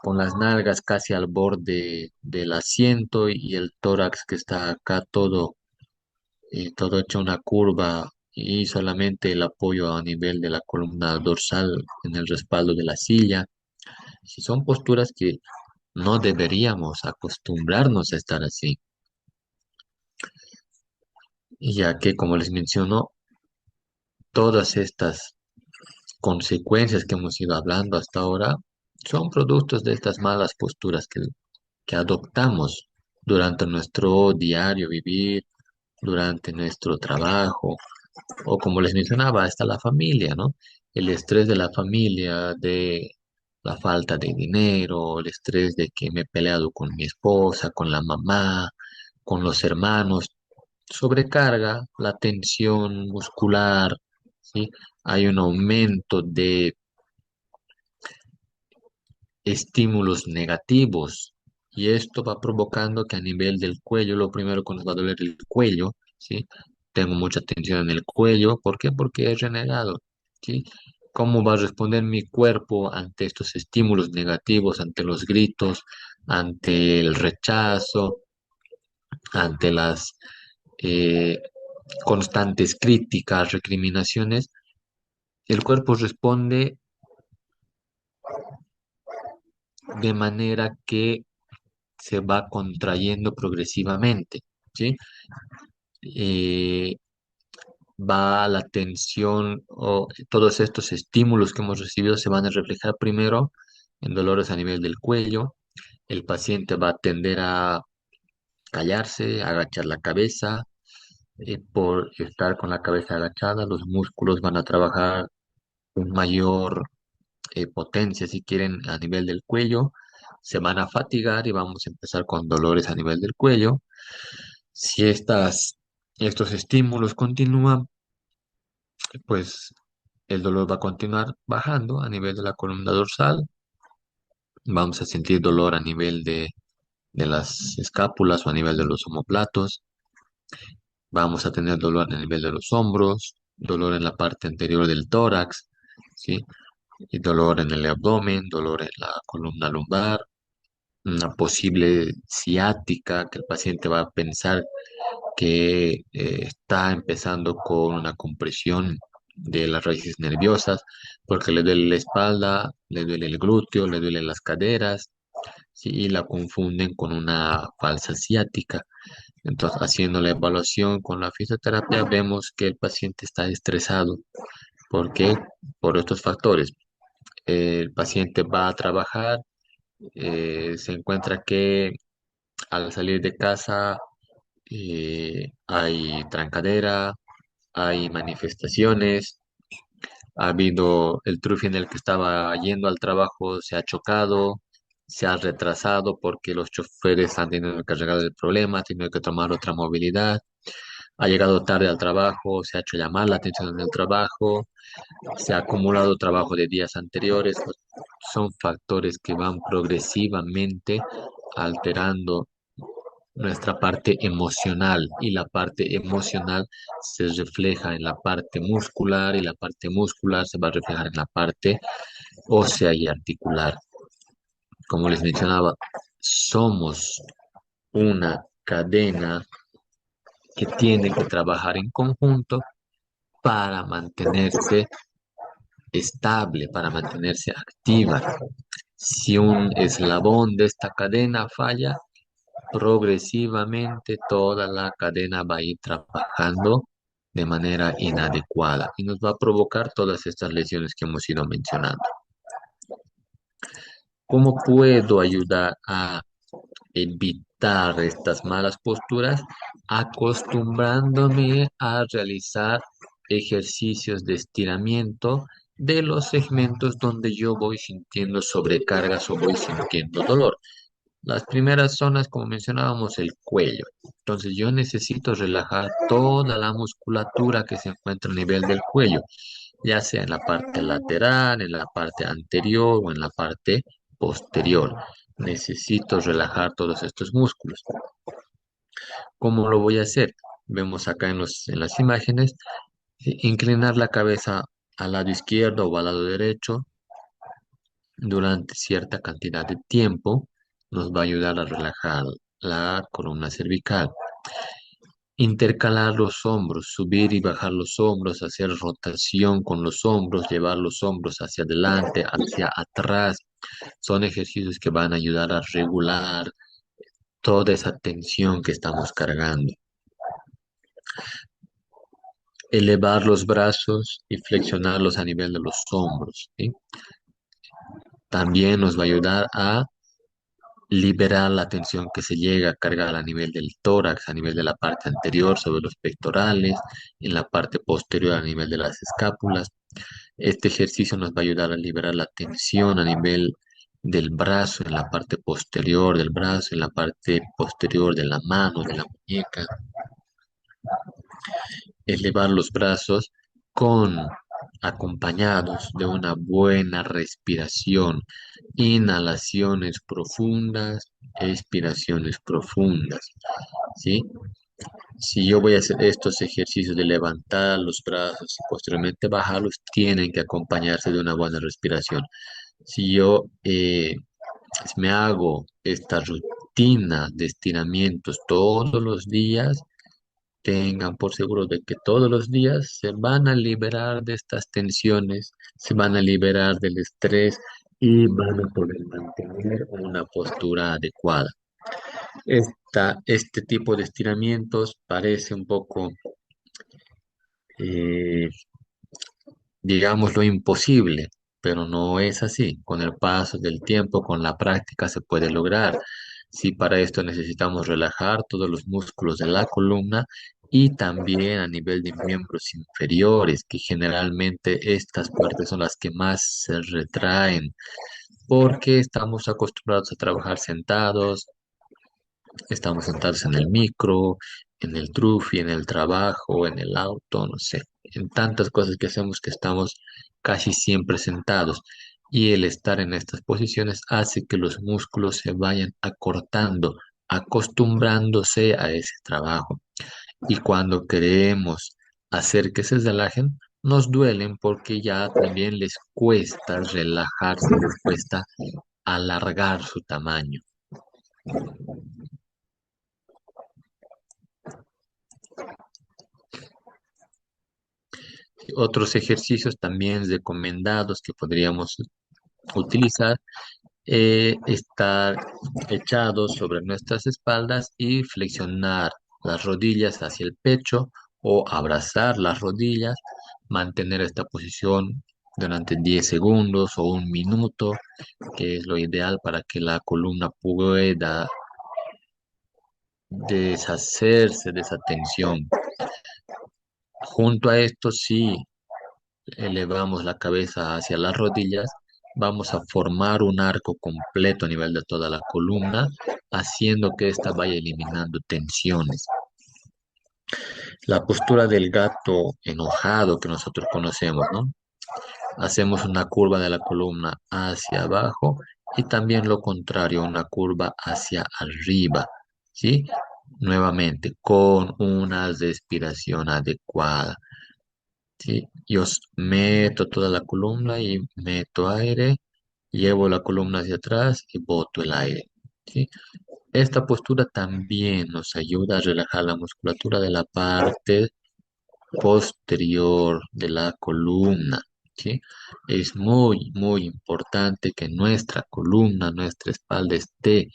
con las nalgas casi al borde del asiento y el tórax que está acá todo hecho una curva y solamente el apoyo a nivel de la columna dorsal en el respaldo de la silla. Si son posturas que no deberíamos acostumbrarnos a estar así, ya que como les menciono, todas estas consecuencias que hemos ido hablando hasta ahora son productos de estas malas posturas que adoptamos durante nuestro diario vivir, durante nuestro trabajo, o como les mencionaba, hasta la familia, ¿no? El estrés de la familia, de la falta de dinero, el estrés de que me he peleado con mi esposa, con la mamá, con los hermanos, sobrecarga la tensión muscular, ¿sí? Hay un aumento de estímulos negativos y esto va provocando que a nivel del cuello, lo primero que nos va a doler el cuello, ¿sí? Tengo mucha tensión en el cuello, ¿por qué? Porque he renegado, ¿sí? ¿Cómo va a responder mi cuerpo ante estos estímulos negativos, ante los gritos, ante el rechazo, ante las eh, constantes críticas, recriminaciones? El cuerpo responde de manera que se va contrayendo progresivamente, ¿sí? Eh, va la tensión o todos estos estímulos que hemos recibido se van a reflejar primero en dolores a nivel del cuello. El paciente va a tender a callarse, a agachar la cabeza, por estar con la cabeza agachada, los músculos van a trabajar con mayor potencia, si quieren, a nivel del cuello, se van a fatigar y vamos a empezar con dolores a nivel del cuello. Si estos estímulos continúan, pues el dolor va a continuar bajando a nivel de la columna dorsal. Vamos a sentir dolor a nivel de las escápulas o a nivel de los omóplatos. Vamos a tener dolor a nivel de los hombros, dolor en la parte anterior del tórax, ¿sí? Y dolor en el abdomen, dolor en la columna lumbar, una posible ciática que el paciente va a pensar que está empezando con una compresión de las raíces nerviosas, porque le duele la espalda, le duele el glúteo, le duelen las caderas, ¿sí? Y la confunden con una falsa ciática. Entonces, haciendo la evaluación con la fisioterapia, vemos que el paciente está estresado. ¿Por qué? Por estos factores. El paciente va a trabajar, se encuentra que al salir de casa hay trancadera, hay manifestaciones, ha habido el trufi en el que estaba yendo al trabajo, se ha chocado, se ha retrasado porque los choferes han tenido que arreglar el problema, han tenido que tomar otra movilidad, ha llegado tarde al trabajo, se ha hecho llamar la atención en el trabajo, se ha acumulado trabajo de días anteriores. Pues, son factores que van progresivamente alterando nuestra parte emocional, y la parte emocional se refleja en la parte muscular y la parte muscular se va a reflejar en la parte ósea y articular. Como les mencionaba, somos una cadena que tiene que trabajar en conjunto para mantenerse estable, para mantenerse activa. Si un eslabón de esta cadena falla, progresivamente toda la cadena va a ir trabajando de manera inadecuada y nos va a provocar todas estas lesiones que hemos ido mencionando. ¿Cómo puedo ayudar a evitar estas malas posturas? Acostumbrándome a realizar ejercicios de estiramiento de los segmentos donde yo voy sintiendo sobrecargas o voy sintiendo dolor. Las primeras zonas, como mencionábamos, el cuello. Entonces yo necesito relajar toda la musculatura que se encuentra a nivel del cuello, ya sea en la parte lateral, en la parte anterior o en la parte posterior. Necesito relajar todos estos músculos. ¿Cómo lo voy a hacer? Vemos acá en las imágenes, inclinar la cabeza al lado izquierdo o al lado derecho durante cierta cantidad de tiempo nos va a ayudar a relajar la columna cervical. Intercalar los hombros, subir y bajar los hombros, hacer rotación con los hombros, llevar los hombros hacia adelante, hacia atrás. Son ejercicios que van a ayudar a regular toda esa tensión que estamos cargando. Elevar los brazos y flexionarlos a nivel de los hombros, ¿sí? También nos va a ayudar a liberar la tensión que se llega a cargar a nivel del tórax, a nivel de la parte anterior sobre los pectorales, en la parte posterior a nivel de las escápulas. Este ejercicio nos va a ayudar a liberar la tensión a nivel del brazo, en la parte posterior del brazo, en la parte posterior de la mano, de la muñeca. Elevar los brazos con acompañados de una buena respiración, inhalaciones profundas, expiraciones profundas, ¿sí? Si yo voy a hacer estos ejercicios de levantar los brazos y posteriormente bajarlos, tienen que acompañarse de una buena respiración. Si yo me hago esta rutina de estiramientos todos los días, tengan por seguro de que todos los días se van a liberar de estas tensiones, se van a liberar del estrés y van a poder mantener una postura adecuada. Este tipo de estiramientos parece un poco, eh, digámoslo, imposible, pero no es así. Con el paso del tiempo, con la práctica se puede lograr. Si para esto necesitamos relajar todos los músculos de la columna, y también a nivel de miembros inferiores, que generalmente estas partes son las que más se retraen porque estamos acostumbrados a trabajar sentados, estamos sentados en el micro, en el trufi, en el trabajo, en el auto, no sé, en tantas cosas que hacemos que estamos casi siempre sentados. Y el estar en estas posiciones hace que los músculos se vayan acortando, acostumbrándose a ese trabajo. Y cuando queremos hacer que se relajen, nos duelen porque ya también les cuesta relajarse, les cuesta alargar su tamaño. Otros ejercicios también recomendados que podríamos utilizar, estar echados sobre nuestras espaldas y flexionar las rodillas hacia el pecho o abrazar las rodillas, mantener esta posición durante 10 segundos o un minuto, que es lo ideal para que la columna pueda deshacerse de esa tensión. Junto a esto, si elevamos la cabeza hacia las rodillas, vamos a formar un arco completo a nivel de toda la columna, haciendo que ésta vaya eliminando tensiones. La postura del gato enojado que nosotros conocemos, ¿no? Hacemos una curva de la columna hacia abajo y también lo contrario, una curva hacia arriba, ¿sí? Nuevamente, con una respiración adecuada. Sí, meto toda la columna y meto aire, llevo la columna hacia atrás y boto el aire. ¿Sí? Esta postura también nos ayuda a relajar la musculatura de la parte posterior de la columna. ¿Sí? Es muy, muy importante que nuestra columna, nuestra espalda esté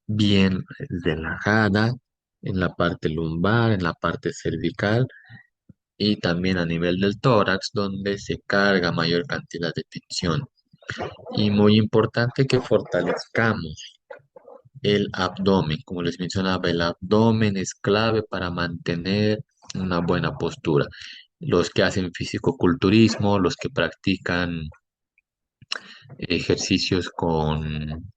bien relajada en la parte lumbar, en la parte cervical y también a nivel del tórax, donde se carga mayor cantidad de tensión. Y muy importante que fortalezcamos el abdomen. Como les mencionaba, el abdomen es clave para mantener una buena postura. Los que hacen fisicoculturismo, los que practican ejercicios con,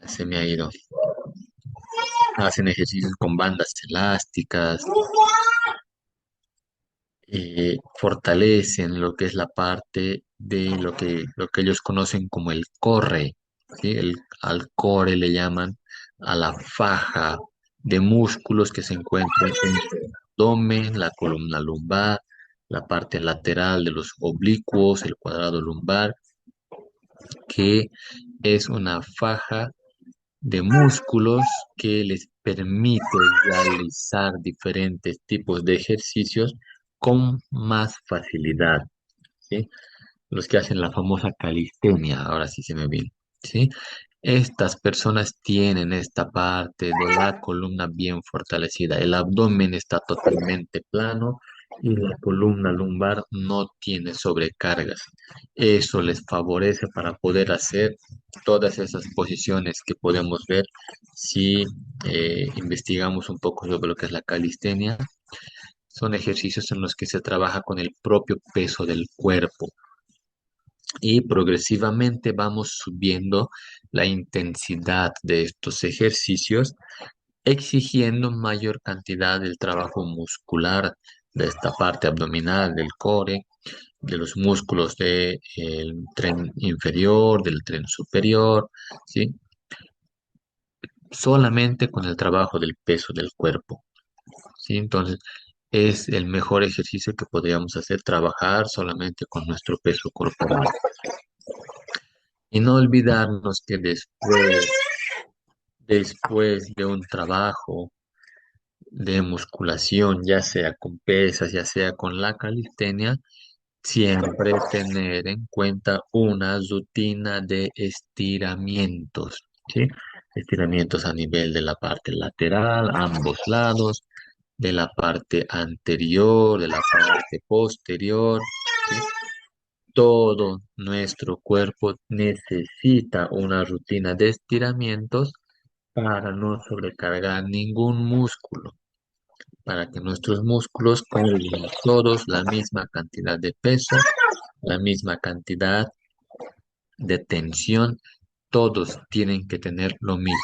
se me ha ido, hacen ejercicios con bandas elásticas, fortalecen lo que es la parte de lo que ellos conocen como el core, ¿sí? Al core le llaman a la faja de músculos que se encuentran en el abdomen, la columna lumbar, la parte lateral de los oblicuos, el cuadrado lumbar, que es una faja de músculos que les permite realizar diferentes tipos de ejercicios con más facilidad, ¿sí? Los que hacen la famosa calistenia, ahora sí se me viene, ¿sí? Estas personas tienen esta parte de la columna bien fortalecida. El abdomen está totalmente plano y la columna lumbar no tiene sobrecargas. Eso les favorece para poder hacer todas esas posiciones que podemos ver si investigamos un poco sobre lo que es la calistenia. Son ejercicios en los que se trabaja con el propio peso del cuerpo y progresivamente vamos subiendo la intensidad de estos ejercicios, exigiendo mayor cantidad del trabajo muscular de esta parte abdominal, del core, de los músculos del tren inferior, del tren superior, ¿sí? Solamente con el trabajo del peso del cuerpo, ¿sí? Entonces, es el mejor ejercicio que podríamos hacer, trabajar solamente con nuestro peso corporal. Y no olvidarnos que después de un trabajo de musculación, ya sea con pesas, ya sea con la calistenia, siempre tener en cuenta una rutina de estiramientos, ¿sí? Estiramientos a nivel de la parte lateral, ambos lados, de la parte anterior, de la parte posterior, ¿sí? todo nuestro cuerpo necesita una rutina de estiramientos para no sobrecargar ningún músculo, para que nuestros músculos carguen todos la misma cantidad de peso, la misma cantidad de tensión, todos tienen que tener lo mismo.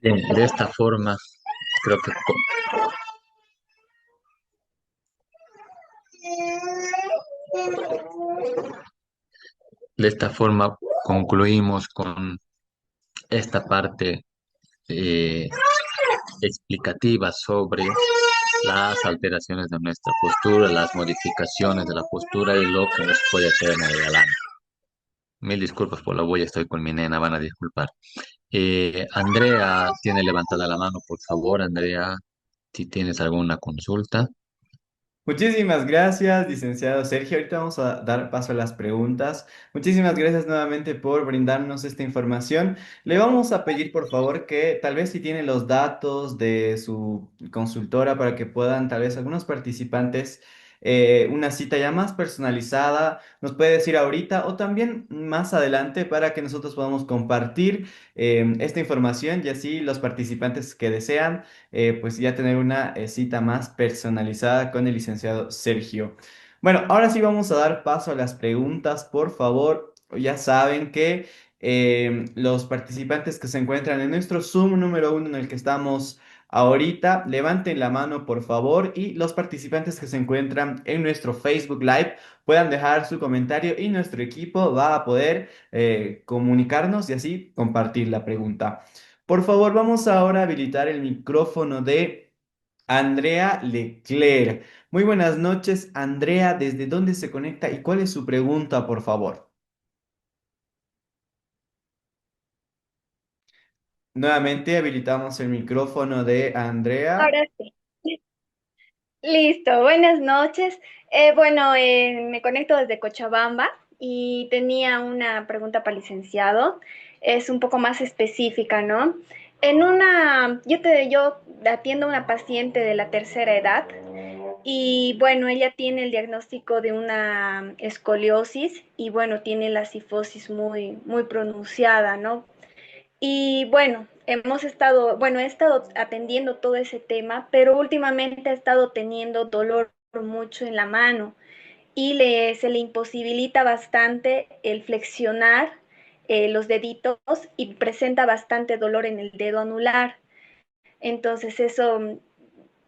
Bien, de esta forma, creo que de esta forma concluimos con esta parte eh, explicativa sobre las alteraciones de nuestra postura, las modificaciones de la postura y lo que nos puede hacer en el adelante. Mil disculpas por la bulla, estoy con mi nena, van a disculpar. Andrea tiene levantada la mano, por favor, Andrea, si tienes alguna consulta. Muchísimas gracias, licenciado Sergio. Ahorita vamos a dar paso a las preguntas. Muchísimas gracias nuevamente por brindarnos esta información. Le vamos a pedir, por favor, que tal vez si tiene los datos de su consultora para que puedan, tal vez algunos participantes, una cita ya más personalizada, nos puede decir ahorita o también más adelante para que nosotros podamos compartir esta información y así los participantes que desean pues ya tener una cita más personalizada con el licenciado Sergio. Bueno, ahora sí vamos a dar paso a las preguntas, por favor. Ya saben que los participantes que se encuentran en nuestro Zoom número uno en el que estamos ahorita, levanten la mano, por favor, y los participantes que se encuentran en nuestro Facebook Live puedan dejar su comentario y nuestro equipo va a poder comunicarnos y así compartir la pregunta. Por favor, vamos ahora a habilitar el micrófono de Andrea Leclerc. Muy buenas noches, Andrea. ¿Desde dónde se conecta y cuál es su pregunta, por favor? Nuevamente habilitamos el micrófono de Andrea. Ahora sí. Listo, buenas noches. Me conecto desde Cochabamba y tenía una pregunta para el licenciado. Es un poco más específica, ¿no? Yo atiendo a una paciente de la tercera edad y bueno, ella tiene el diagnóstico de una escoliosis y bueno, tiene la cifosis muy pronunciada, ¿no? Y bueno, he estado atendiendo todo ese tema, pero últimamente ha estado teniendo dolor mucho en la mano y se le imposibilita bastante el flexionar los deditos y presenta bastante dolor en el dedo anular. Entonces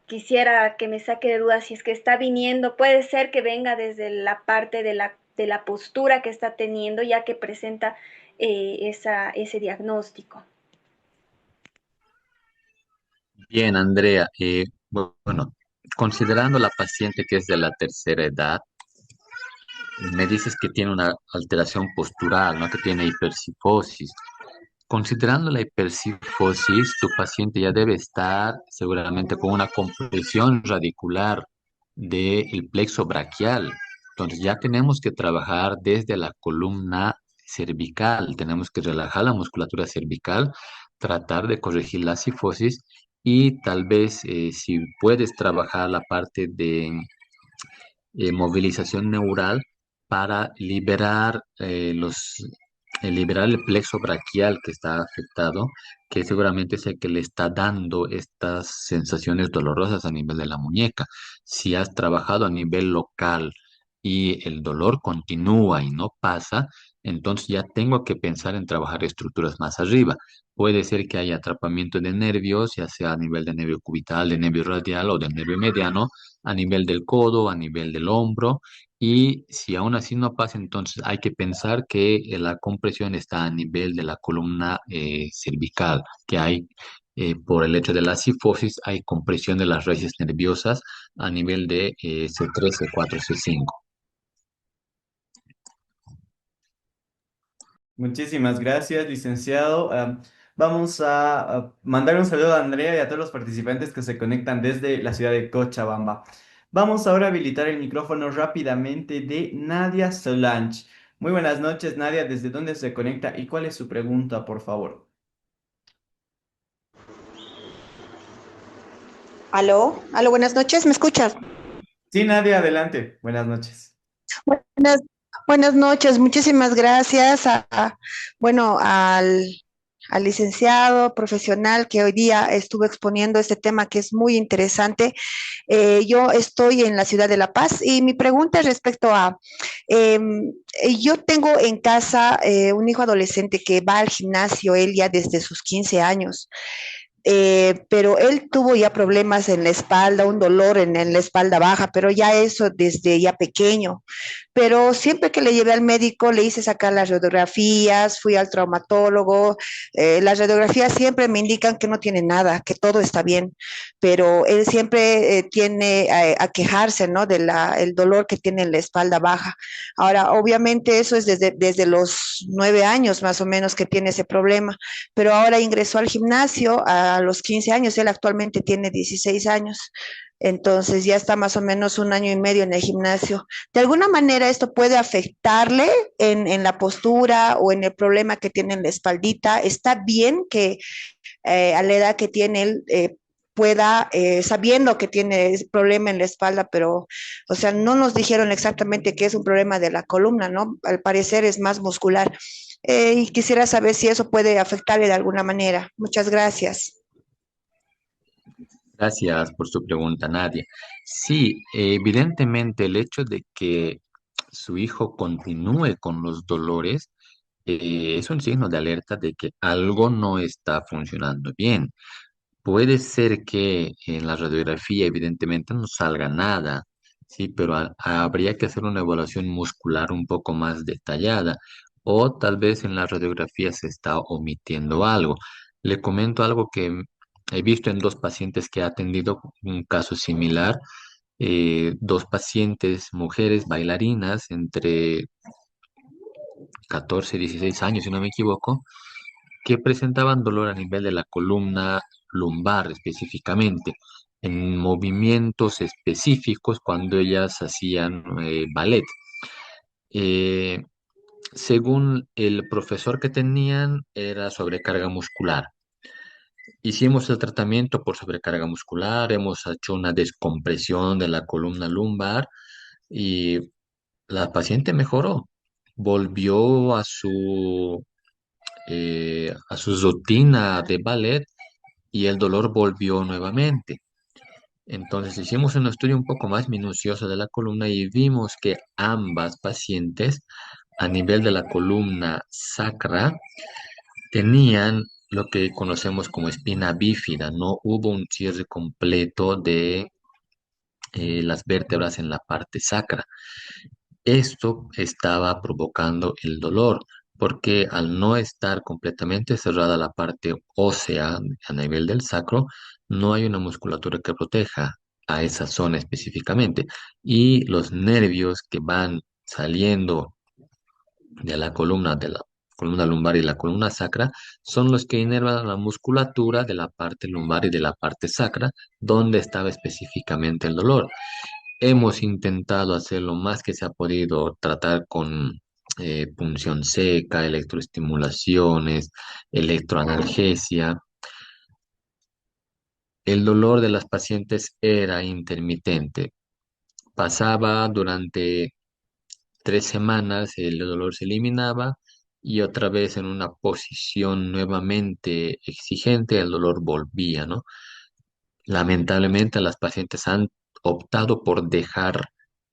quisiera que me saque de dudas si es que está viniendo, puede ser que venga desde la parte de la postura que está teniendo, ya que presenta ese diagnóstico. Bien, Andrea, bueno, considerando la paciente que es de la tercera edad, me dices que tiene una alteración postural, ¿no? Que tiene hipercifosis. Considerando la hipercifosis, tu paciente ya debe estar seguramente con una compresión radicular del plexo braquial. Entonces ya tenemos que trabajar desde la columna cervical, tenemos que relajar la musculatura cervical, tratar de corregir la cifosis y tal vez si puedes trabajar la parte de movilización neural para liberar el plexo braquial que está afectado, que seguramente es el que le está dando estas sensaciones dolorosas a nivel de la muñeca. Si has trabajado a nivel local y el dolor continúa y no pasa, entonces ya tengo que pensar en trabajar estructuras más arriba. Puede ser que haya atrapamiento de nervios, ya sea a nivel de nervio cubital, de nervio radial o de nervio mediano, a nivel del codo, a nivel del hombro, y si aún así no pasa, entonces hay que pensar que la compresión está a nivel de la columna cervical, que hay, por el hecho de la cifosis, hay compresión de las raíces nerviosas a nivel de C3, C4, C5. Muchísimas gracias, licenciado. Vamos a mandar un saludo a Andrea y a todos los participantes que se conectan desde la ciudad de Cochabamba. Vamos ahora a habilitar el micrófono rápidamente de Nadia Solange. Muy buenas noches, Nadia. ¿Desde dónde se conecta y cuál es su pregunta, por favor? Aló, buenas noches, ¿me escuchas? Sí, Nadia, adelante. Buenas noches. Buenas, buenas noches, muchísimas gracias bueno, al licenciado profesional que hoy día estuvo exponiendo este tema que es muy interesante. Yo estoy en la ciudad de La Paz y mi pregunta es respecto yo tengo en casa un hijo adolescente que va al gimnasio, él ya desde sus 15 años. Pero él tuvo ya problemas en la espalda, un dolor en la espalda baja, pero ya eso desde ya pequeño. Pero siempre que le llevé al médico, le hice sacar las radiografías, fui al traumatólogo, las radiografías siempre me indican que no tiene nada, que todo está bien, pero él siempre tiene a quejarse, ¿no? El dolor que tiene en la espalda baja. Ahora, obviamente eso es desde los 9 años más o menos que tiene ese problema, pero ahora ingresó al gimnasio a los 15 años, él actualmente tiene 16 años, entonces ya está más o menos un año y medio en el gimnasio. ¿De alguna manera esto puede afectarle en la postura o en el problema que tiene en la espaldita? ¿Está bien que a la edad que tiene él pueda, sabiendo que tiene ese problema en la espalda, pero, o sea, no nos dijeron exactamente que es un problema de la columna, ¿no? Al parecer es más muscular. Y quisiera saber si eso puede afectarle de alguna manera. Muchas gracias. Gracias por su pregunta, Nadia. Sí, evidentemente el hecho de que su hijo continúe con los dolores es un signo de alerta de que algo no está funcionando bien. Puede ser que en la radiografía evidentemente no salga nada, sí, pero habría que hacer una evaluación muscular un poco más detallada o tal vez en la radiografía se está omitiendo algo. Le comento algo que he visto en dos pacientes que he atendido, un caso similar, dos pacientes, mujeres bailarinas entre 14 y 16 años, si no me equivoco, que presentaban dolor a nivel de la columna lumbar específicamente, en movimientos específicos cuando ellas hacían ballet. Eh, Según el profesor que tenían, era sobrecarga muscular. Hicimos el tratamiento por sobrecarga muscular, hemos hecho una descompresión de la columna lumbar y la paciente mejoró, volvió a su rutina de ballet y el dolor volvió nuevamente. Entonces hicimos un estudio un poco más minucioso de la columna y vimos que ambas pacientes a nivel de la columna sacra tenían lo que conocemos como espina bífida. No hubo un cierre completo de las vértebras en la parte sacra. Esto estaba provocando el dolor, porque al no estar completamente cerrada la parte ósea a nivel del sacro, no hay una musculatura que proteja a esa zona específicamente. Y los nervios que van saliendo de la columna lumbar y la columna sacra, son los que inervan la musculatura de la parte lumbar y de la parte sacra, donde estaba específicamente el dolor. Hemos intentado hacer lo más que se ha podido, tratar con punción seca, electroestimulaciones, electroanalgesia. El dolor de las pacientes era intermitente. Pasaba durante 3 semanas, el dolor se eliminaba y otra vez en una posición nuevamente exigente, el dolor volvía, ¿no? Lamentablemente, las pacientes han optado por dejar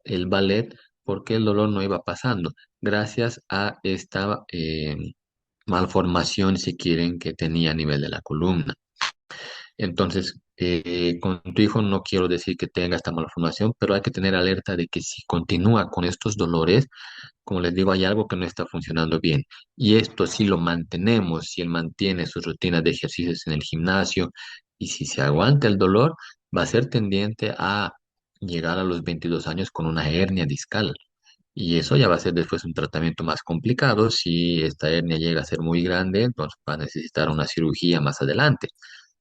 el ballet porque el dolor no iba pasando, gracias a esta malformación, si quieren, que tenía a nivel de la columna. Entonces, con tu hijo no quiero decir que tenga esta malformación, pero hay que tener alerta de que si continúa con estos dolores, como les digo, hay algo que no está funcionando bien. Y esto si lo mantenemos, si él mantiene sus rutinas de ejercicios en el gimnasio y si se aguanta el dolor, va a ser tendiente a llegar a los 22 años con una hernia discal. Y eso ya va a ser después un tratamiento más complicado. Si esta hernia llega a ser muy grande, entonces va a necesitar una cirugía más adelante.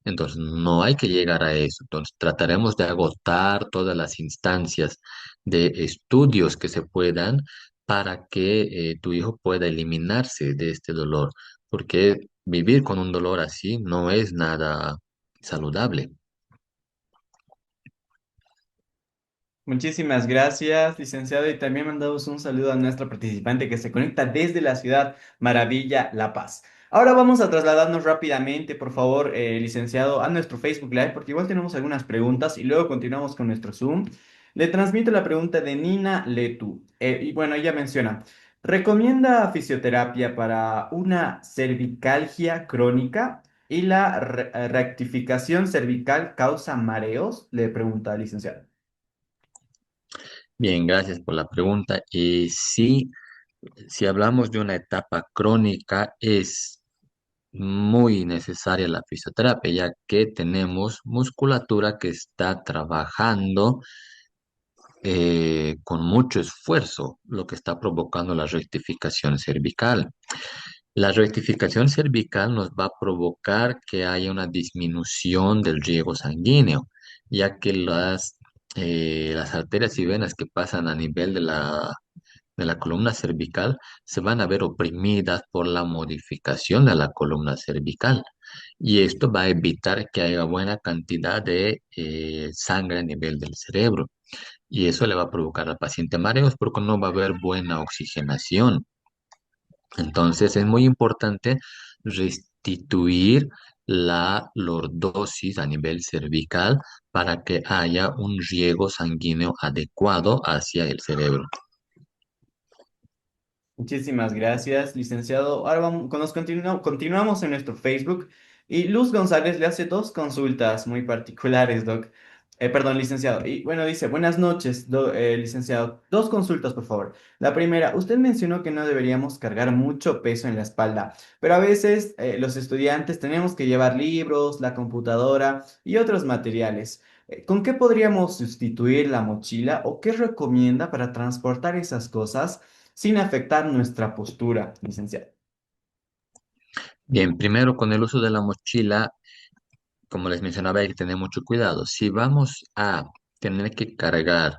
Entonces, no hay que llegar a eso. Entonces, trataremos de agotar todas las instancias de estudios que se puedan para que tu hijo pueda eliminarse de este dolor, porque vivir con un dolor así no es nada saludable. Muchísimas gracias, licenciado, y también mandamos un saludo a nuestra participante que se conecta desde la ciudad Maravilla, La Paz. Ahora vamos a trasladarnos rápidamente, por favor, licenciado, a nuestro Facebook Live, porque igual tenemos algunas preguntas y luego continuamos con nuestro Zoom. Le transmito la pregunta de Nina Letu. Y bueno, ella menciona, ¿recomienda fisioterapia para una cervicalgia crónica y la rectificación cervical causa mareos? Le pregunta el licenciado. Bien, gracias por la pregunta. Y sí, si hablamos de una etapa crónica, es muy necesaria la fisioterapia, ya que tenemos musculatura que está trabajando con mucho esfuerzo, lo que está provocando la rectificación cervical. La rectificación cervical nos va a provocar que haya una disminución del riego sanguíneo, ya que las arterias y venas que pasan a nivel de la columna cervical se van a ver oprimidas por la modificación de la columna cervical. Y esto va a evitar que haya buena cantidad de sangre a nivel del cerebro. Y eso le va a provocar al paciente mareos porque no va a haber buena oxigenación. Entonces es muy importante restituir la lordosis a nivel cervical para que haya un riego sanguíneo adecuado hacia el cerebro. Muchísimas gracias, licenciado. Ahora continuamos en nuestro Facebook y Luz González le hace dos consultas muy particulares, doc. Perdón, licenciado. Y bueno, dice, buenas noches, licenciado. Dos consultas, por favor. La primera, usted mencionó que no deberíamos cargar mucho peso en la espalda, pero a veces los estudiantes tenemos que llevar libros, la computadora y otros materiales. ¿Con qué podríamos sustituir la mochila o qué recomienda para transportar esas cosas sin afectar nuestra postura, licenciado? Bien, primero con el uso de la mochila, como les mencionaba, hay que tener mucho cuidado. Si vamos a tener que cargar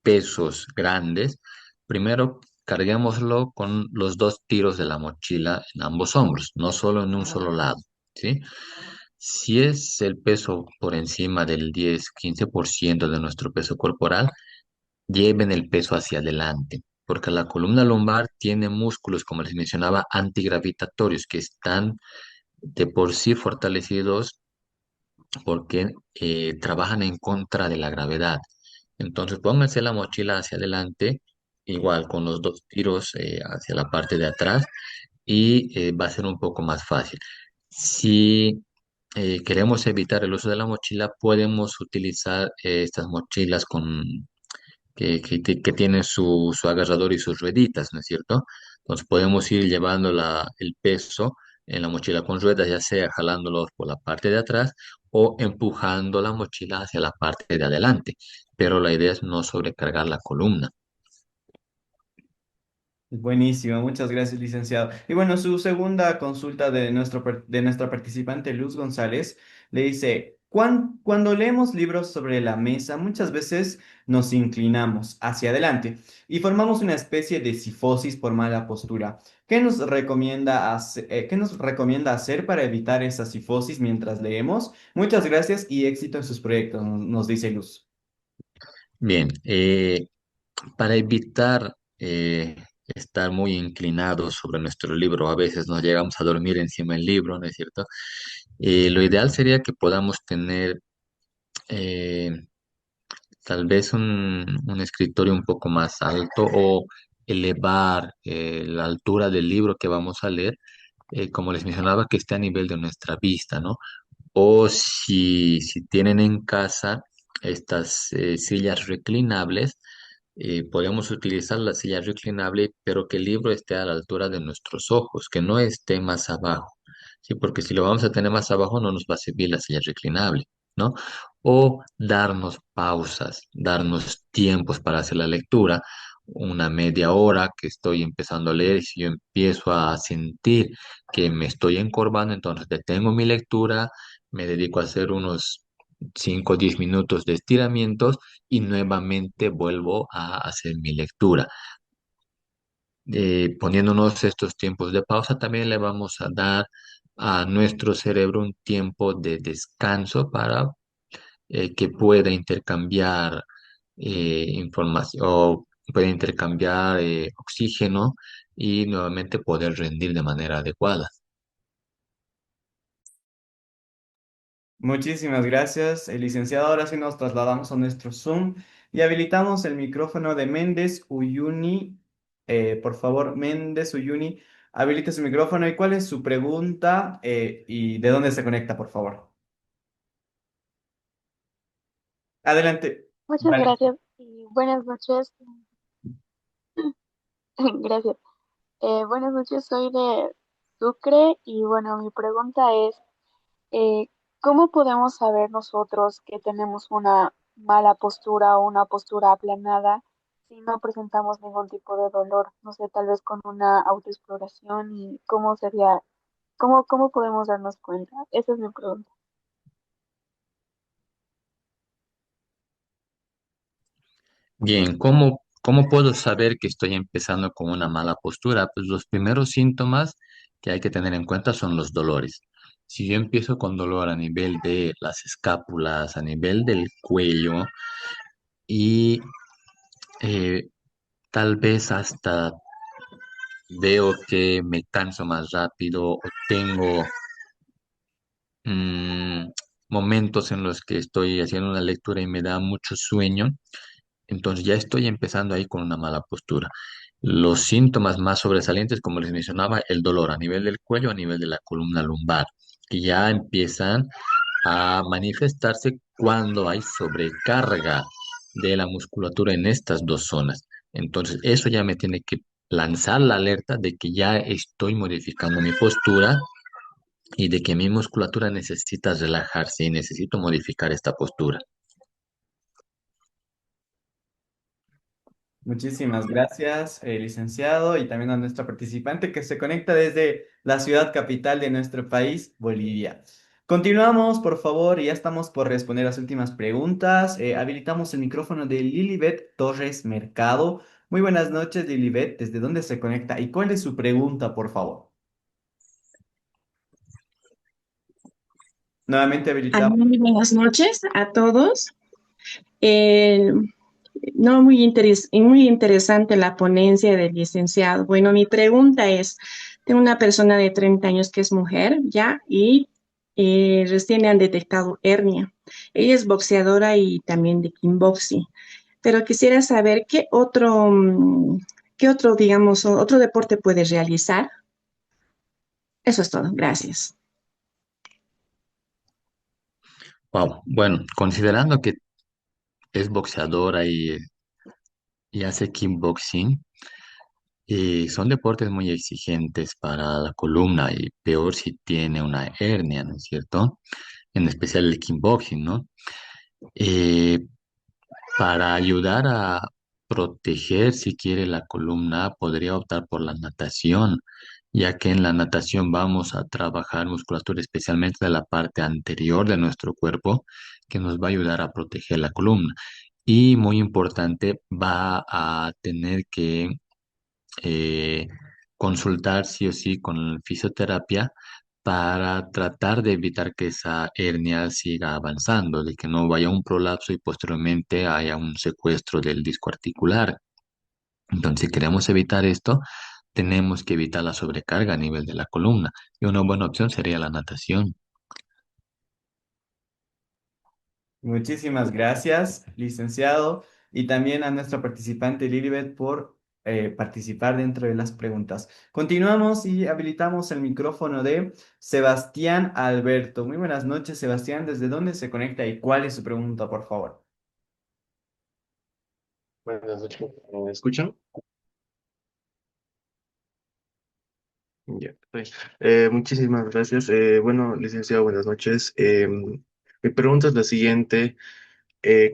pesos grandes, primero carguémoslo con los dos tiros de la mochila en ambos hombros, no solo en un solo lado, ¿sí? Si es el peso por encima del 10-15% de nuestro peso corporal, lleven el peso hacia adelante, porque la columna lumbar tiene músculos, como les mencionaba, antigravitatorios que están de por sí fortalecidos porque trabajan en contra de la gravedad. Entonces pónganse la mochila hacia adelante, igual con los dos tiros hacia la parte de atrás y va a ser un poco más fácil. Si queremos evitar el uso de la mochila, podemos utilizar estas mochilas que tienen su agarrador y sus rueditas, ¿no es cierto? Entonces podemos ir llevando el peso en la mochila con ruedas, ya sea jalándolos por la parte de atrás o empujando la mochila hacia la parte de adelante. Pero la idea es no sobrecargar la columna. Buenísimo, muchas gracias, licenciado. Y bueno, su segunda consulta de nuestra participante Luz González le dice, cuando leemos libros sobre la mesa, muchas veces nos inclinamos hacia adelante y formamos una especie de sifosis por mala postura. ¿Qué nos recomienda hacer para evitar esa sifosis mientras leemos? Muchas gracias y éxito en sus proyectos, nos dice Luz. Bien, para evitar estar muy inclinados sobre nuestro libro, a veces nos llegamos a dormir encima del libro, ¿no es cierto? Lo ideal sería que podamos tener eh, tal vez un escritorio un poco más alto o elevar la altura del libro que vamos a leer, como les mencionaba, que esté a nivel de nuestra vista, ¿no? O si tienen en casa estas sillas reclinables, podemos utilizar la silla reclinable, pero que el libro esté a la altura de nuestros ojos, que no esté más abajo, ¿sí? Porque si lo vamos a tener más abajo, no nos va a servir la silla reclinable, ¿no? O darnos pausas, darnos tiempos para hacer la lectura, una media hora que estoy empezando a leer, y si yo empiezo a sentir que me estoy encorvando, entonces detengo mi lectura, me dedico a hacer unos 5 o 10 minutos de estiramientos y nuevamente vuelvo a hacer mi lectura. Poniéndonos estos tiempos de pausa, también le vamos a dar a nuestro cerebro un tiempo de descanso para que pueda intercambiar información o pueda intercambiar oxígeno y nuevamente poder rendir de manera adecuada. Muchísimas gracias, licenciado. Ahora sí nos trasladamos a nuestro Zoom y habilitamos el micrófono de Méndez Uyuni. Por favor, Méndez Uyuni, habilite su micrófono. ¿Y cuál es su pregunta y de dónde se conecta, por favor? Adelante. Muchas Vale. gracias y buenas noches. Gracias. Buenas noches, soy de Sucre y bueno, mi pregunta es, eh, ¿cómo podemos saber nosotros que tenemos una mala postura o una postura aplanada si no presentamos ningún tipo de dolor? No sé, tal vez con una autoexploración y cómo sería, cómo podemos darnos cuenta. Esa es mi pregunta. Bien, cómo puedo saber que estoy empezando con una mala postura? Pues los primeros síntomas que hay que tener en cuenta son los dolores. Si yo empiezo con dolor a nivel de las escápulas, a nivel del cuello y eh, tal vez hasta veo que me canso más rápido o tengo mm, momentos en los que estoy haciendo una lectura y me da mucho sueño, entonces ya estoy empezando ahí con una mala postura. Los síntomas más sobresalientes, como les mencionaba, el dolor a nivel del cuello, a nivel de la columna lumbar, que ya empiezan a manifestarse cuando hay sobrecarga de la musculatura en estas dos zonas. Entonces, eso ya me tiene que lanzar la alerta de que ya estoy modificando mi postura y de que mi musculatura necesita relajarse y necesito modificar esta postura. Muchísimas gracias, licenciado, y también a nuestra participante que se conecta desde la ciudad capital de nuestro país, Bolivia. Continuamos, por favor, y ya estamos por responder las últimas preguntas. Habilitamos el micrófono de Lilibet Torres Mercado. Muy buenas noches, Lilibet. ¿Desde dónde se conecta y cuál es su pregunta, por favor? Nuevamente habilitamos. Muy buenas noches a todos. Eh, no, muy interesante la ponencia del licenciado. Bueno, mi pregunta es, tengo una persona de 30 años que es mujer ya y recién le han detectado hernia. Ella es boxeadora y también de kickboxing, pero quisiera saber qué otro, digamos, otro deporte puede realizar. Eso es todo. Gracias. Wow. Bueno, considerando que es boxeadora y hace kickboxing, son deportes muy exigentes para la columna y peor si tiene una hernia, ¿no es cierto? En especial el kickboxing, ¿no? Eh, para ayudar a proteger, si quiere, la columna, podría optar por la natación, ya que en la natación vamos a trabajar musculatura, especialmente de la parte anterior de nuestro cuerpo, que nos va a ayudar a proteger la columna. Y muy importante, va a tener que eh, consultar sí o sí con fisioterapia para tratar de evitar que esa hernia siga avanzando, de que no vaya a un prolapso y posteriormente haya un secuestro del disco articular. Entonces, si queremos evitar esto, tenemos que evitar la sobrecarga a nivel de la columna. Y una buena opción sería la natación. Muchísimas gracias, licenciado, y también a nuestra participante Lilibet por participar dentro de las preguntas. Continuamos y habilitamos el micrófono de Sebastián Alberto. Muy buenas noches, Sebastián. ¿Desde dónde se conecta y cuál es su pregunta, por favor? Buenas noches, ¿me escuchan? Ya, estoy. Muchísimas gracias. Bueno, licenciado, buenas noches. Mi pregunta es la siguiente.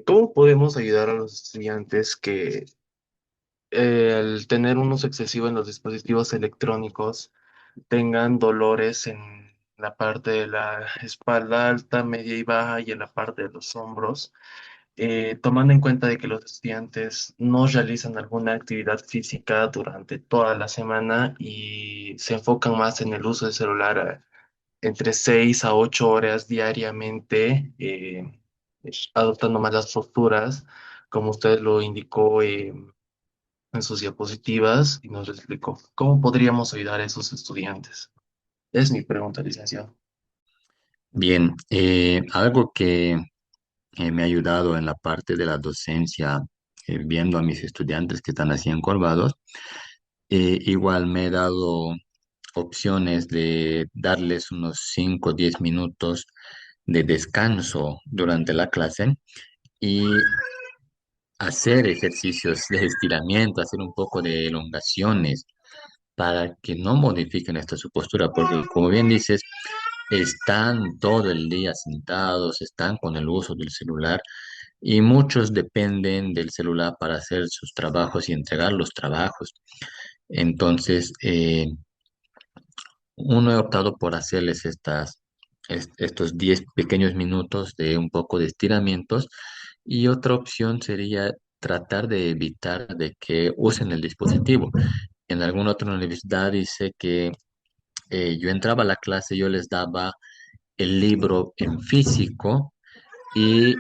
¿Cómo podemos ayudar a los estudiantes que al tener un uso excesivo en los dispositivos electrónicos tengan dolores la parte de la espalda alta, media y baja y en la parte de los hombros, tomando en cuenta de que los estudiantes no realizan alguna actividad física durante toda la semana y se enfocan más en el uso del celular entre 6 a 8 horas diariamente, adoptando más las posturas, como usted lo indicó en sus diapositivas y nos explicó. ¿Cómo podríamos ayudar a esos estudiantes? Es mi pregunta, licenciado. Bien, algo que me ha ayudado en la parte de la docencia, viendo a mis estudiantes que están así encorvados, igual me he dado opciones de darles unos 5 o 10 minutos de descanso durante la clase y hacer ejercicios de estiramiento, hacer un poco de elongaciones para que no modifiquen esta su postura, porque como bien dices, están todo el día sentados, están con el uso del celular y muchos dependen del celular para hacer sus trabajos y entregar los trabajos. Entonces, uno he optado por hacerles estos 10 pequeños minutos de un poco de estiramientos y otra opción sería tratar de evitar de que usen el dispositivo. En alguna otra universidad dice que yo entraba a la clase, yo les daba el libro en físico y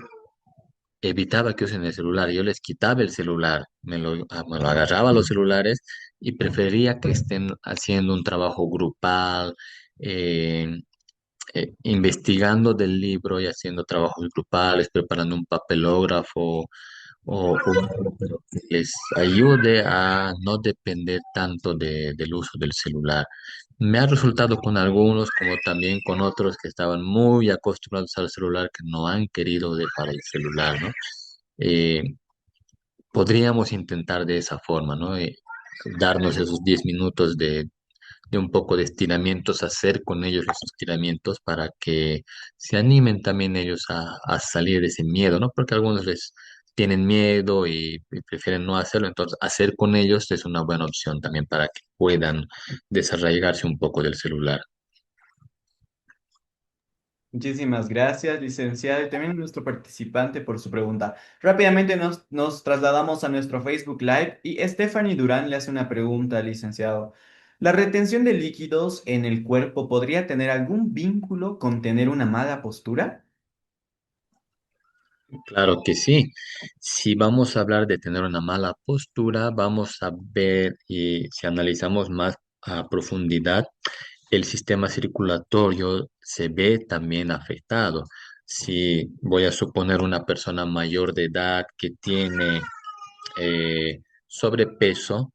evitaba que usen el celular. Yo les quitaba el celular, me lo agarraba los celulares y prefería que estén haciendo un trabajo grupal, eh, investigando del libro y haciendo trabajos grupales, preparando un papelógrafo o algo que les ayude a no depender tanto del uso del celular. Me ha resultado con algunos, como también con otros que estaban muy acostumbrados al celular, que no han querido dejar el celular, ¿no? Eh, Podríamos intentar de esa forma, ¿no? Darnos esos 10 minutos de un poco de estiramientos, hacer con ellos los estiramientos para que se animen también ellos a salir de ese miedo, ¿no? Porque algunos les tienen miedo y prefieren no hacerlo, entonces hacer con ellos es una buena opción también para que puedan desarraigarse un poco del celular. Muchísimas gracias, licenciado, y también a nuestro participante por su pregunta. Rápidamente nos trasladamos a nuestro Facebook Live y Stephanie Durán le hace una pregunta al licenciado. ¿La retención de líquidos en el cuerpo podría tener algún vínculo con tener una mala postura? Claro que sí. Si vamos a hablar de tener una mala postura, vamos a ver y si analizamos más a profundidad, el sistema circulatorio se ve también afectado. Si voy a suponer una persona mayor de edad que tiene sobrepeso,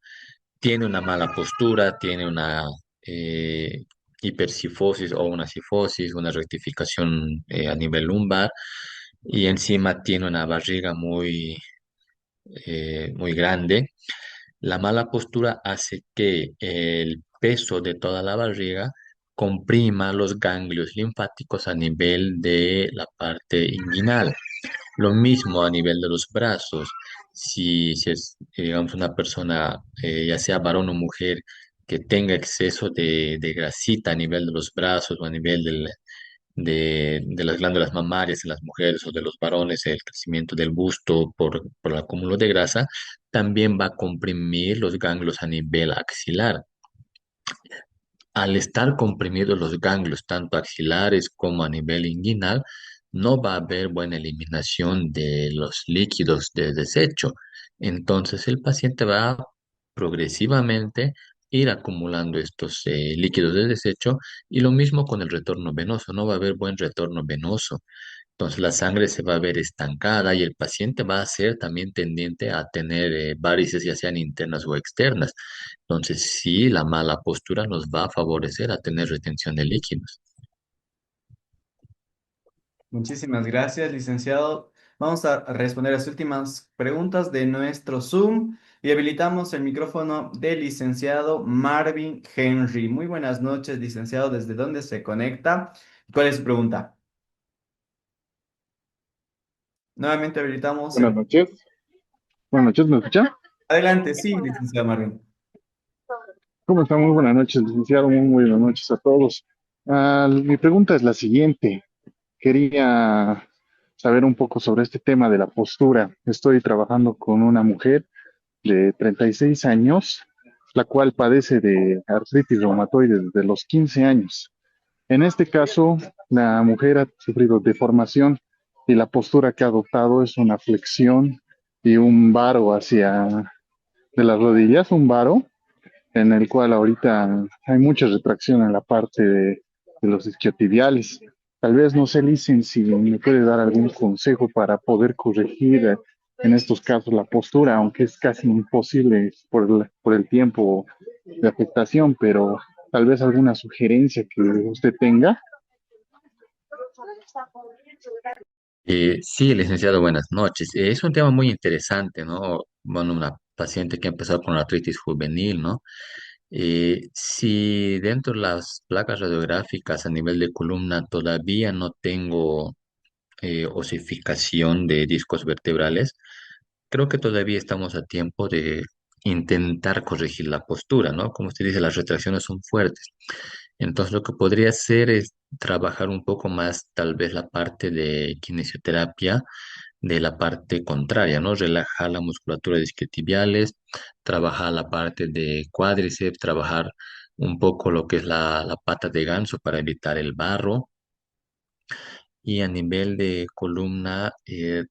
tiene una mala postura, tiene una eh, hipercifosis o una cifosis, una rectificación a nivel lumbar y encima tiene una barriga muy grande. La mala postura hace que el peso de toda la barriga comprima los ganglios linfáticos a nivel de la parte inguinal. Lo mismo a nivel de los brazos. Si es, digamos, una persona, ya sea varón o mujer, que tenga exceso de grasita a nivel de los brazos o a nivel de las glándulas mamarias en las mujeres o de los varones, el crecimiento del busto por el acúmulo de grasa, también va a comprimir los ganglios a nivel axilar. Al estar comprimidos los ganglios, tanto axilares como a nivel inguinal, no va a haber buena eliminación de los líquidos de desecho. Entonces el paciente va a progresivamente ir acumulando estos líquidos de desecho y lo mismo con el retorno venoso, no va a haber buen retorno venoso. Entonces la sangre se va a ver estancada y el paciente va a ser también tendiente a tener varices, ya sean internas o externas. Entonces sí, la mala postura nos va a favorecer a tener retención de líquidos. Muchísimas gracias, licenciado. Vamos a responder las últimas preguntas de nuestro Zoom y habilitamos el micrófono del licenciado Marvin Henry. Muy buenas noches, licenciado. ¿Desde dónde se conecta? ¿Cuál es su pregunta? Nuevamente habilitamos Buenas el... noches. Buenas noches, ¿me escucha? Adelante, sí, licenciado Marvin. ¿Cómo está? Muy buenas noches, licenciado. Muy buenas noches a todos. Mi pregunta es la siguiente. Quería saber un poco sobre este tema de la postura. Estoy trabajando con una mujer de 36 años, la cual padece de artritis reumatoide desde los 15 años. En este caso, la mujer ha sufrido deformación y la postura que ha adoptado es una flexión y un varo hacia de las rodillas, un varo en el cual ahorita hay mucha retracción en la parte de los isquiotibiales. Tal vez no sé, Licen, si me puede dar algún consejo para poder corregir en estos casos la postura, aunque es casi imposible por el tiempo de afectación, pero tal vez alguna sugerencia que usted tenga. Sí, licenciado, buenas noches. Es un tema muy interesante, ¿no? Bueno, una paciente que ha empezado con artritis juvenil, ¿no? Si dentro de las placas radiográficas a nivel de columna todavía no tengo osificación de discos vertebrales, creo que todavía estamos a tiempo de intentar corregir la postura, ¿no? Como usted dice, las retracciones son fuertes. Entonces, lo que podría hacer es trabajar un poco más, tal vez, la parte de kinesioterapia de la parte contraria, ¿no? Relajar la musculatura de isquiotibiales, trabajar la parte de cuádriceps, trabajar un poco lo que es la pata de ganso para evitar el barro y a nivel de columna,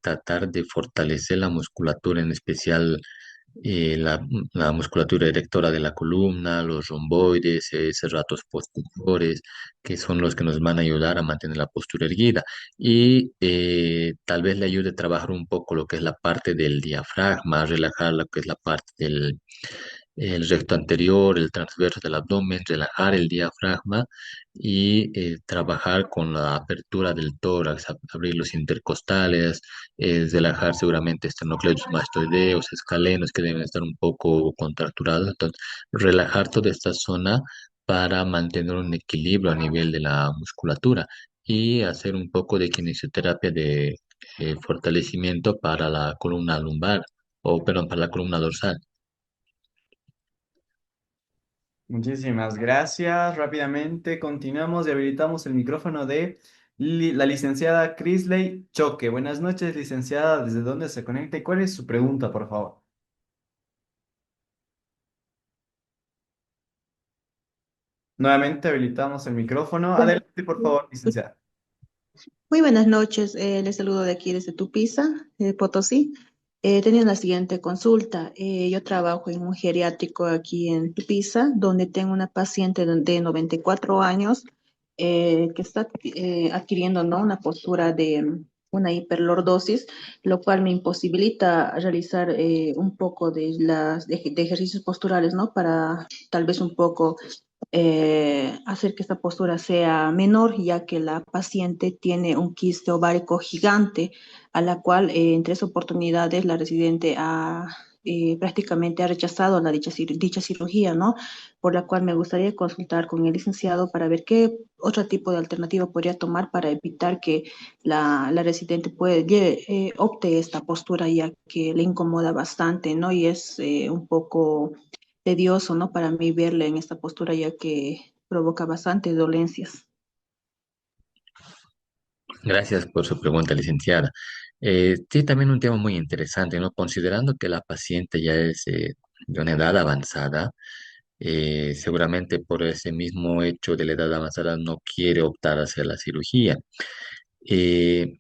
tratar de fortalecer la musculatura, en especial la musculatura erectora de la columna, los romboides, serratos posteriores, que son los que nos van a ayudar a mantener la postura erguida. Y tal vez le ayude a trabajar un poco lo que es la parte del diafragma, relajar lo que es la parte del el recto anterior, el transverso del abdomen, relajar el diafragma y trabajar con la apertura del tórax, abrir los intercostales, relajar seguramente esternocleidos mastoideos, escalenos que deben estar un poco contracturados. Entonces, relajar toda esta zona para mantener un equilibrio a nivel de la musculatura y hacer un poco de kinesioterapia de fortalecimiento para la columna lumbar o, perdón, para la columna dorsal. Muchísimas gracias. Rápidamente continuamos y habilitamos el micrófono de la licenciada Crisley Choque. Buenas noches, licenciada. ¿Desde dónde se conecta y cuál es su pregunta, por favor? Nuevamente habilitamos el micrófono. Bueno, Adelante, por favor, licenciada. muy buenas noches. Les saludo de aquí desde Tupiza, Potosí. Tenía la siguiente consulta. Yo trabajo en un geriátrico aquí en Tupiza, donde tengo una paciente de 94 años que está adquiriendo, ¿no?, una postura de una hiperlordosis, lo cual me imposibilita realizar un poco de ejercicios posturales, ¿no? Para tal vez un poco hacer que esta postura sea menor, ya que la paciente tiene un quiste ovárico gigante, a la cual en 3 oportunidades la residente prácticamente ha rechazado dicha cirugía, ¿no? Por la cual me gustaría consultar con el licenciado para ver qué otro tipo de alternativa podría tomar para evitar que la residente opte esta postura, ya que le incomoda bastante, ¿no? Y es un poco tedioso, ¿no? Para mí verle en esta postura, ya que provoca bastantes dolencias. Gracias por su pregunta, licenciada. Sí, también un tema muy interesante, ¿no? Considerando que la paciente ya es de una edad avanzada, seguramente por ese mismo hecho de la edad avanzada no quiere optar a hacer la cirugía. Eh,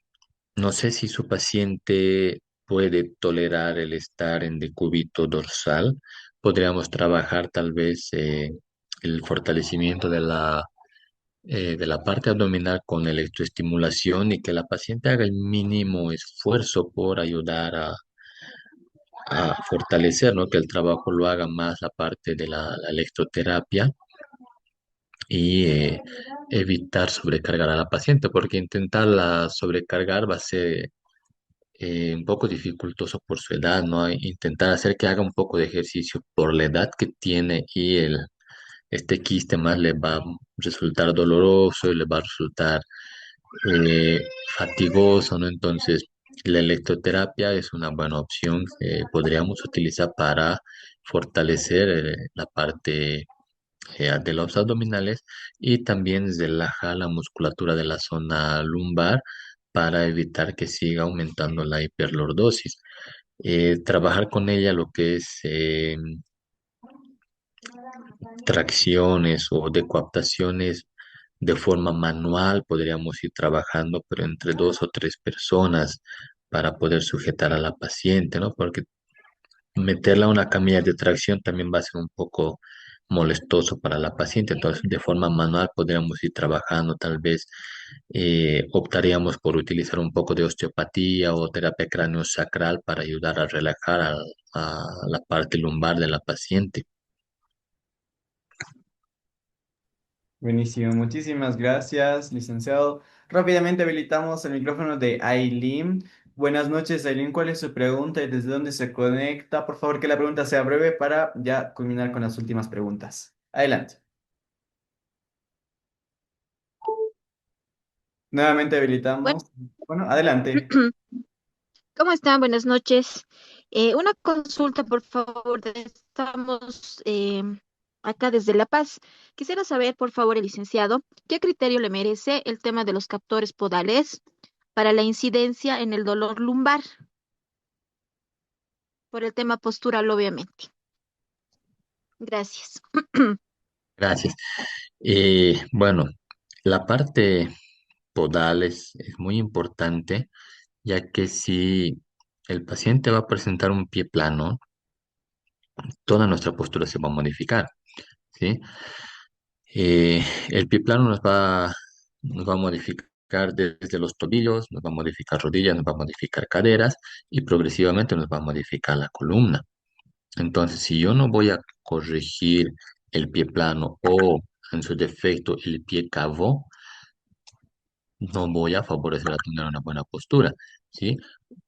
no sé si su paciente puede tolerar el estar en decúbito dorsal. Podríamos trabajar tal vez el fortalecimiento de la parte abdominal con electroestimulación y que la paciente haga el mínimo esfuerzo por ayudar a fortalecer, ¿no? Que el trabajo lo haga más la parte de la electroterapia y evitar sobrecargar a la paciente, porque intentarla sobrecargar va a ser un poco dificultoso por su edad, ¿no? Intentar hacer que haga un poco de ejercicio por la edad que tiene y este quiste más le va a resultar doloroso y le va a resultar eh, fatigoso, ¿no? Entonces, la electroterapia es una buena opción que podríamos utilizar para fortalecer la parte de los abdominales y también relaja la musculatura de la zona lumbar para evitar que siga aumentando la hiperlordosis. Trabajar con ella lo que es tracciones o decoaptaciones de forma manual, podríamos ir trabajando, pero entre dos o tres personas para poder sujetar a la paciente, ¿no? Porque meterla a una camilla de tracción también va a ser un poco molestoso para la paciente. Entonces, de forma manual podríamos ir trabajando, tal vez optaríamos por utilizar un poco de osteopatía o terapia cráneo-sacral para ayudar a relajar a la parte lumbar de la paciente. Buenísimo, muchísimas gracias, licenciado. Rápidamente habilitamos el micrófono de Aileen. Buenas noches, Aileen. ¿Cuál es su pregunta y desde dónde se conecta? Por favor, que la pregunta sea breve para ya culminar con las últimas preguntas. Adelante. Nuevamente Bueno, habilitamos. Bueno, adelante. ¿cómo están? Buenas noches. Una consulta, por favor. Estamos acá desde La Paz. Quisiera saber, por favor, el licenciado, ¿qué criterio le merece el tema de los captores podales para la incidencia en el dolor lumbar? Por el tema postural, obviamente. Gracias. Gracias. Bueno, la parte podal es muy importante, ya que si el paciente va a presentar un pie plano, toda nuestra postura se va a modificar, ¿sí? El pie plano nos va a modificar desde los tobillos, nos va a modificar rodillas, nos va a modificar caderas y progresivamente nos va a modificar la columna. Entonces, si yo no voy a corregir el pie plano o en su defecto el pie cavo, no voy a favorecer a tener una buena postura, ¿sí?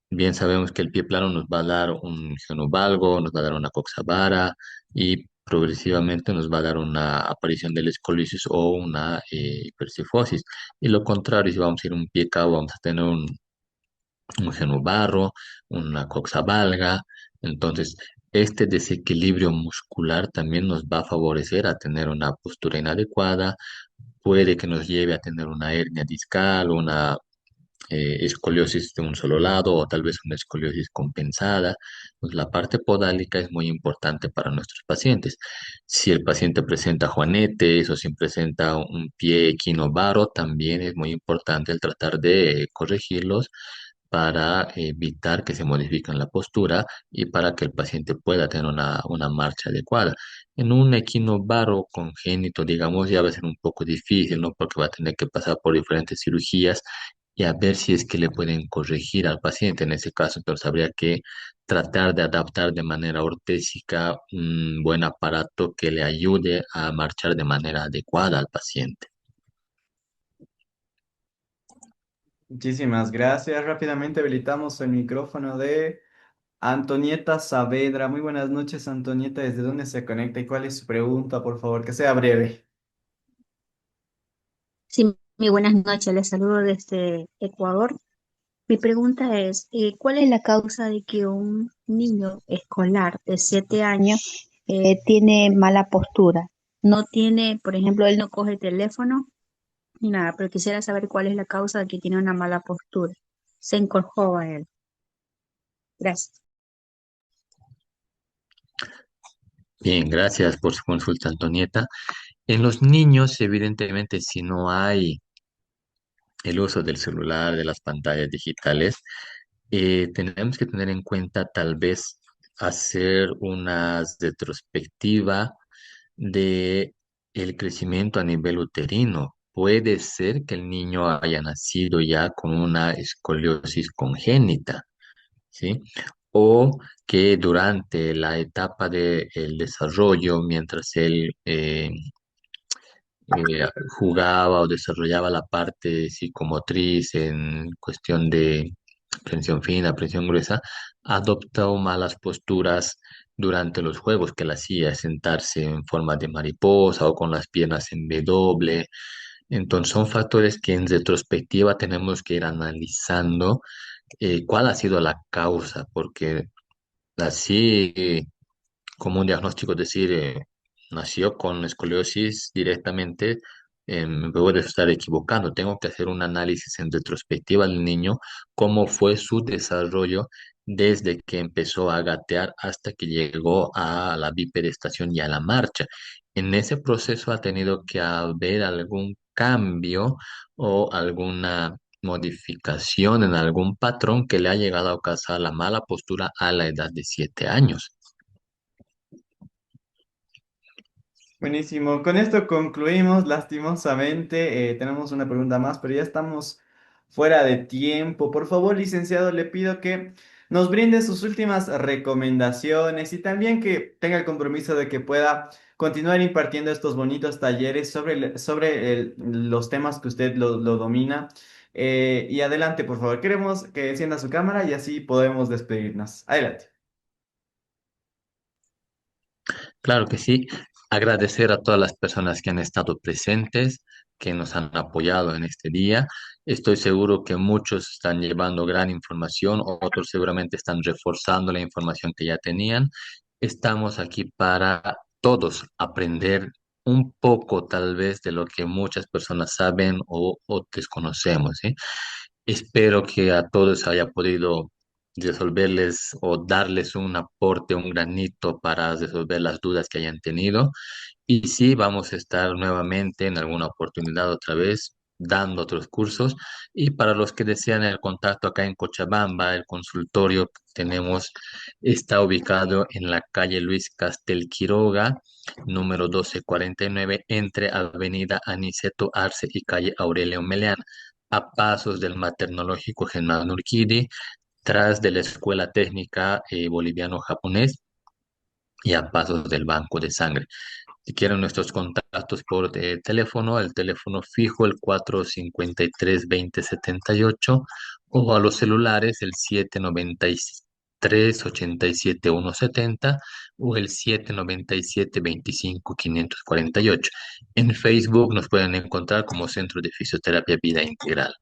Bien sabemos que el pie plano nos va a dar un genovalgo, nos va a dar una coxavara y progresivamente nos va a dar una aparición de la escoliosis o una hipercifosis. Y lo contrario, si vamos a ir un pie cavo, vamos a tener un genobarro, una coxavalga. Entonces, este desequilibrio muscular también nos va a favorecer a tener una postura inadecuada, puede que nos lleve a tener una hernia discal, una escoliosis de un solo lado o tal vez una escoliosis compensada. Pues la parte podálica es muy importante para nuestros pacientes. Si el paciente presenta juanetes o si presenta un pie equinovaro, también es muy importante el tratar de corregirlos para evitar que se modifique la postura y para que el paciente pueda tener una marcha adecuada. En un equinovaro congénito, digamos, ya va a ser un poco difícil, ¿no? Porque va a tener que pasar por diferentes cirugías y a ver si es que le pueden corregir al paciente. En ese caso, entonces habría que tratar de adaptar de manera ortésica un buen aparato que le ayude a marchar de manera adecuada al paciente. Muchísimas gracias. Rápidamente habilitamos el micrófono de Antonieta Saavedra. Muy buenas noches, Antonieta. ¿Desde dónde se conecta y cuál es su pregunta? Por favor, que sea breve. Sí, muy buenas noches, les saludo desde Ecuador. Mi pregunta es, ¿cuál es la causa de que un niño escolar de 7 años tiene mala postura? No tiene, por ejemplo, él no coge el teléfono ni nada, pero quisiera saber cuál es la causa de que tiene una mala postura. Se encorjó a él. Gracias. Bien, gracias por su consulta, Antonieta. En los niños, evidentemente, si no hay el uso del celular, de las pantallas digitales, tenemos que tener en cuenta tal vez hacer una retrospectiva de el crecimiento a nivel uterino. Puede ser que el niño haya nacido ya con una escoliosis congénita, ¿sí? O que durante la etapa del desarrollo, mientras él jugaba o desarrollaba la parte psicomotriz en cuestión de prensión fina, presión gruesa, adoptó malas posturas durante los juegos que él hacía, sentarse en forma de mariposa o con las piernas en W. Entonces son factores que en retrospectiva tenemos que ir analizando cuál ha sido la causa, porque así como un diagnóstico decir nació con escoliosis directamente, me puedo estar equivocando. Tengo que hacer un análisis en retrospectiva del niño, cómo fue su desarrollo desde que empezó a gatear hasta que llegó a la bipedestación y a la marcha. En ese proceso ha tenido que haber algún cambio o alguna modificación en algún patrón que le ha llegado a causar la mala postura a la edad de 7 años. Buenísimo. Con esto concluimos. Lastimosamente, tenemos una pregunta más, pero ya estamos fuera de tiempo. Por favor, licenciado, le pido que nos brinde sus últimas recomendaciones y también que tenga el compromiso de que pueda continuar impartiendo estos bonitos talleres los temas que usted lo domina. Y adelante, por favor. Queremos que encienda su cámara y así podemos despedirnos. Adelante. Claro que sí. Agradecer a todas las personas que han estado presentes, que nos han apoyado en este día. Estoy seguro que muchos están llevando gran información, otros seguramente están reforzando la información que ya tenían. Estamos aquí para todos aprender un poco tal vez de lo que muchas personas saben o desconocemos, ¿sí? Espero que a todos haya podido resolverles o darles un aporte, un granito para resolver las dudas que hayan tenido. Y sí, vamos a estar nuevamente en alguna oportunidad otra vez dando otros cursos. Y para los que desean el contacto acá en Cochabamba, el consultorio que tenemos está ubicado en la calle Luis Castel Quiroga, número 1249, entre Avenida Aniceto Arce y calle Aurelio Meleán, a pasos del Maternológico Germán Urquidi, tras de la Escuela Técnica Boliviano-Japonés y a pasos del Banco de Sangre. Si quieren nuestros contactos por teléfono, el teléfono fijo, el 453-2078, o a los celulares, el 793-87170 o el 797-25-548. En Facebook nos pueden encontrar como Centro de Fisioterapia Vida Integral.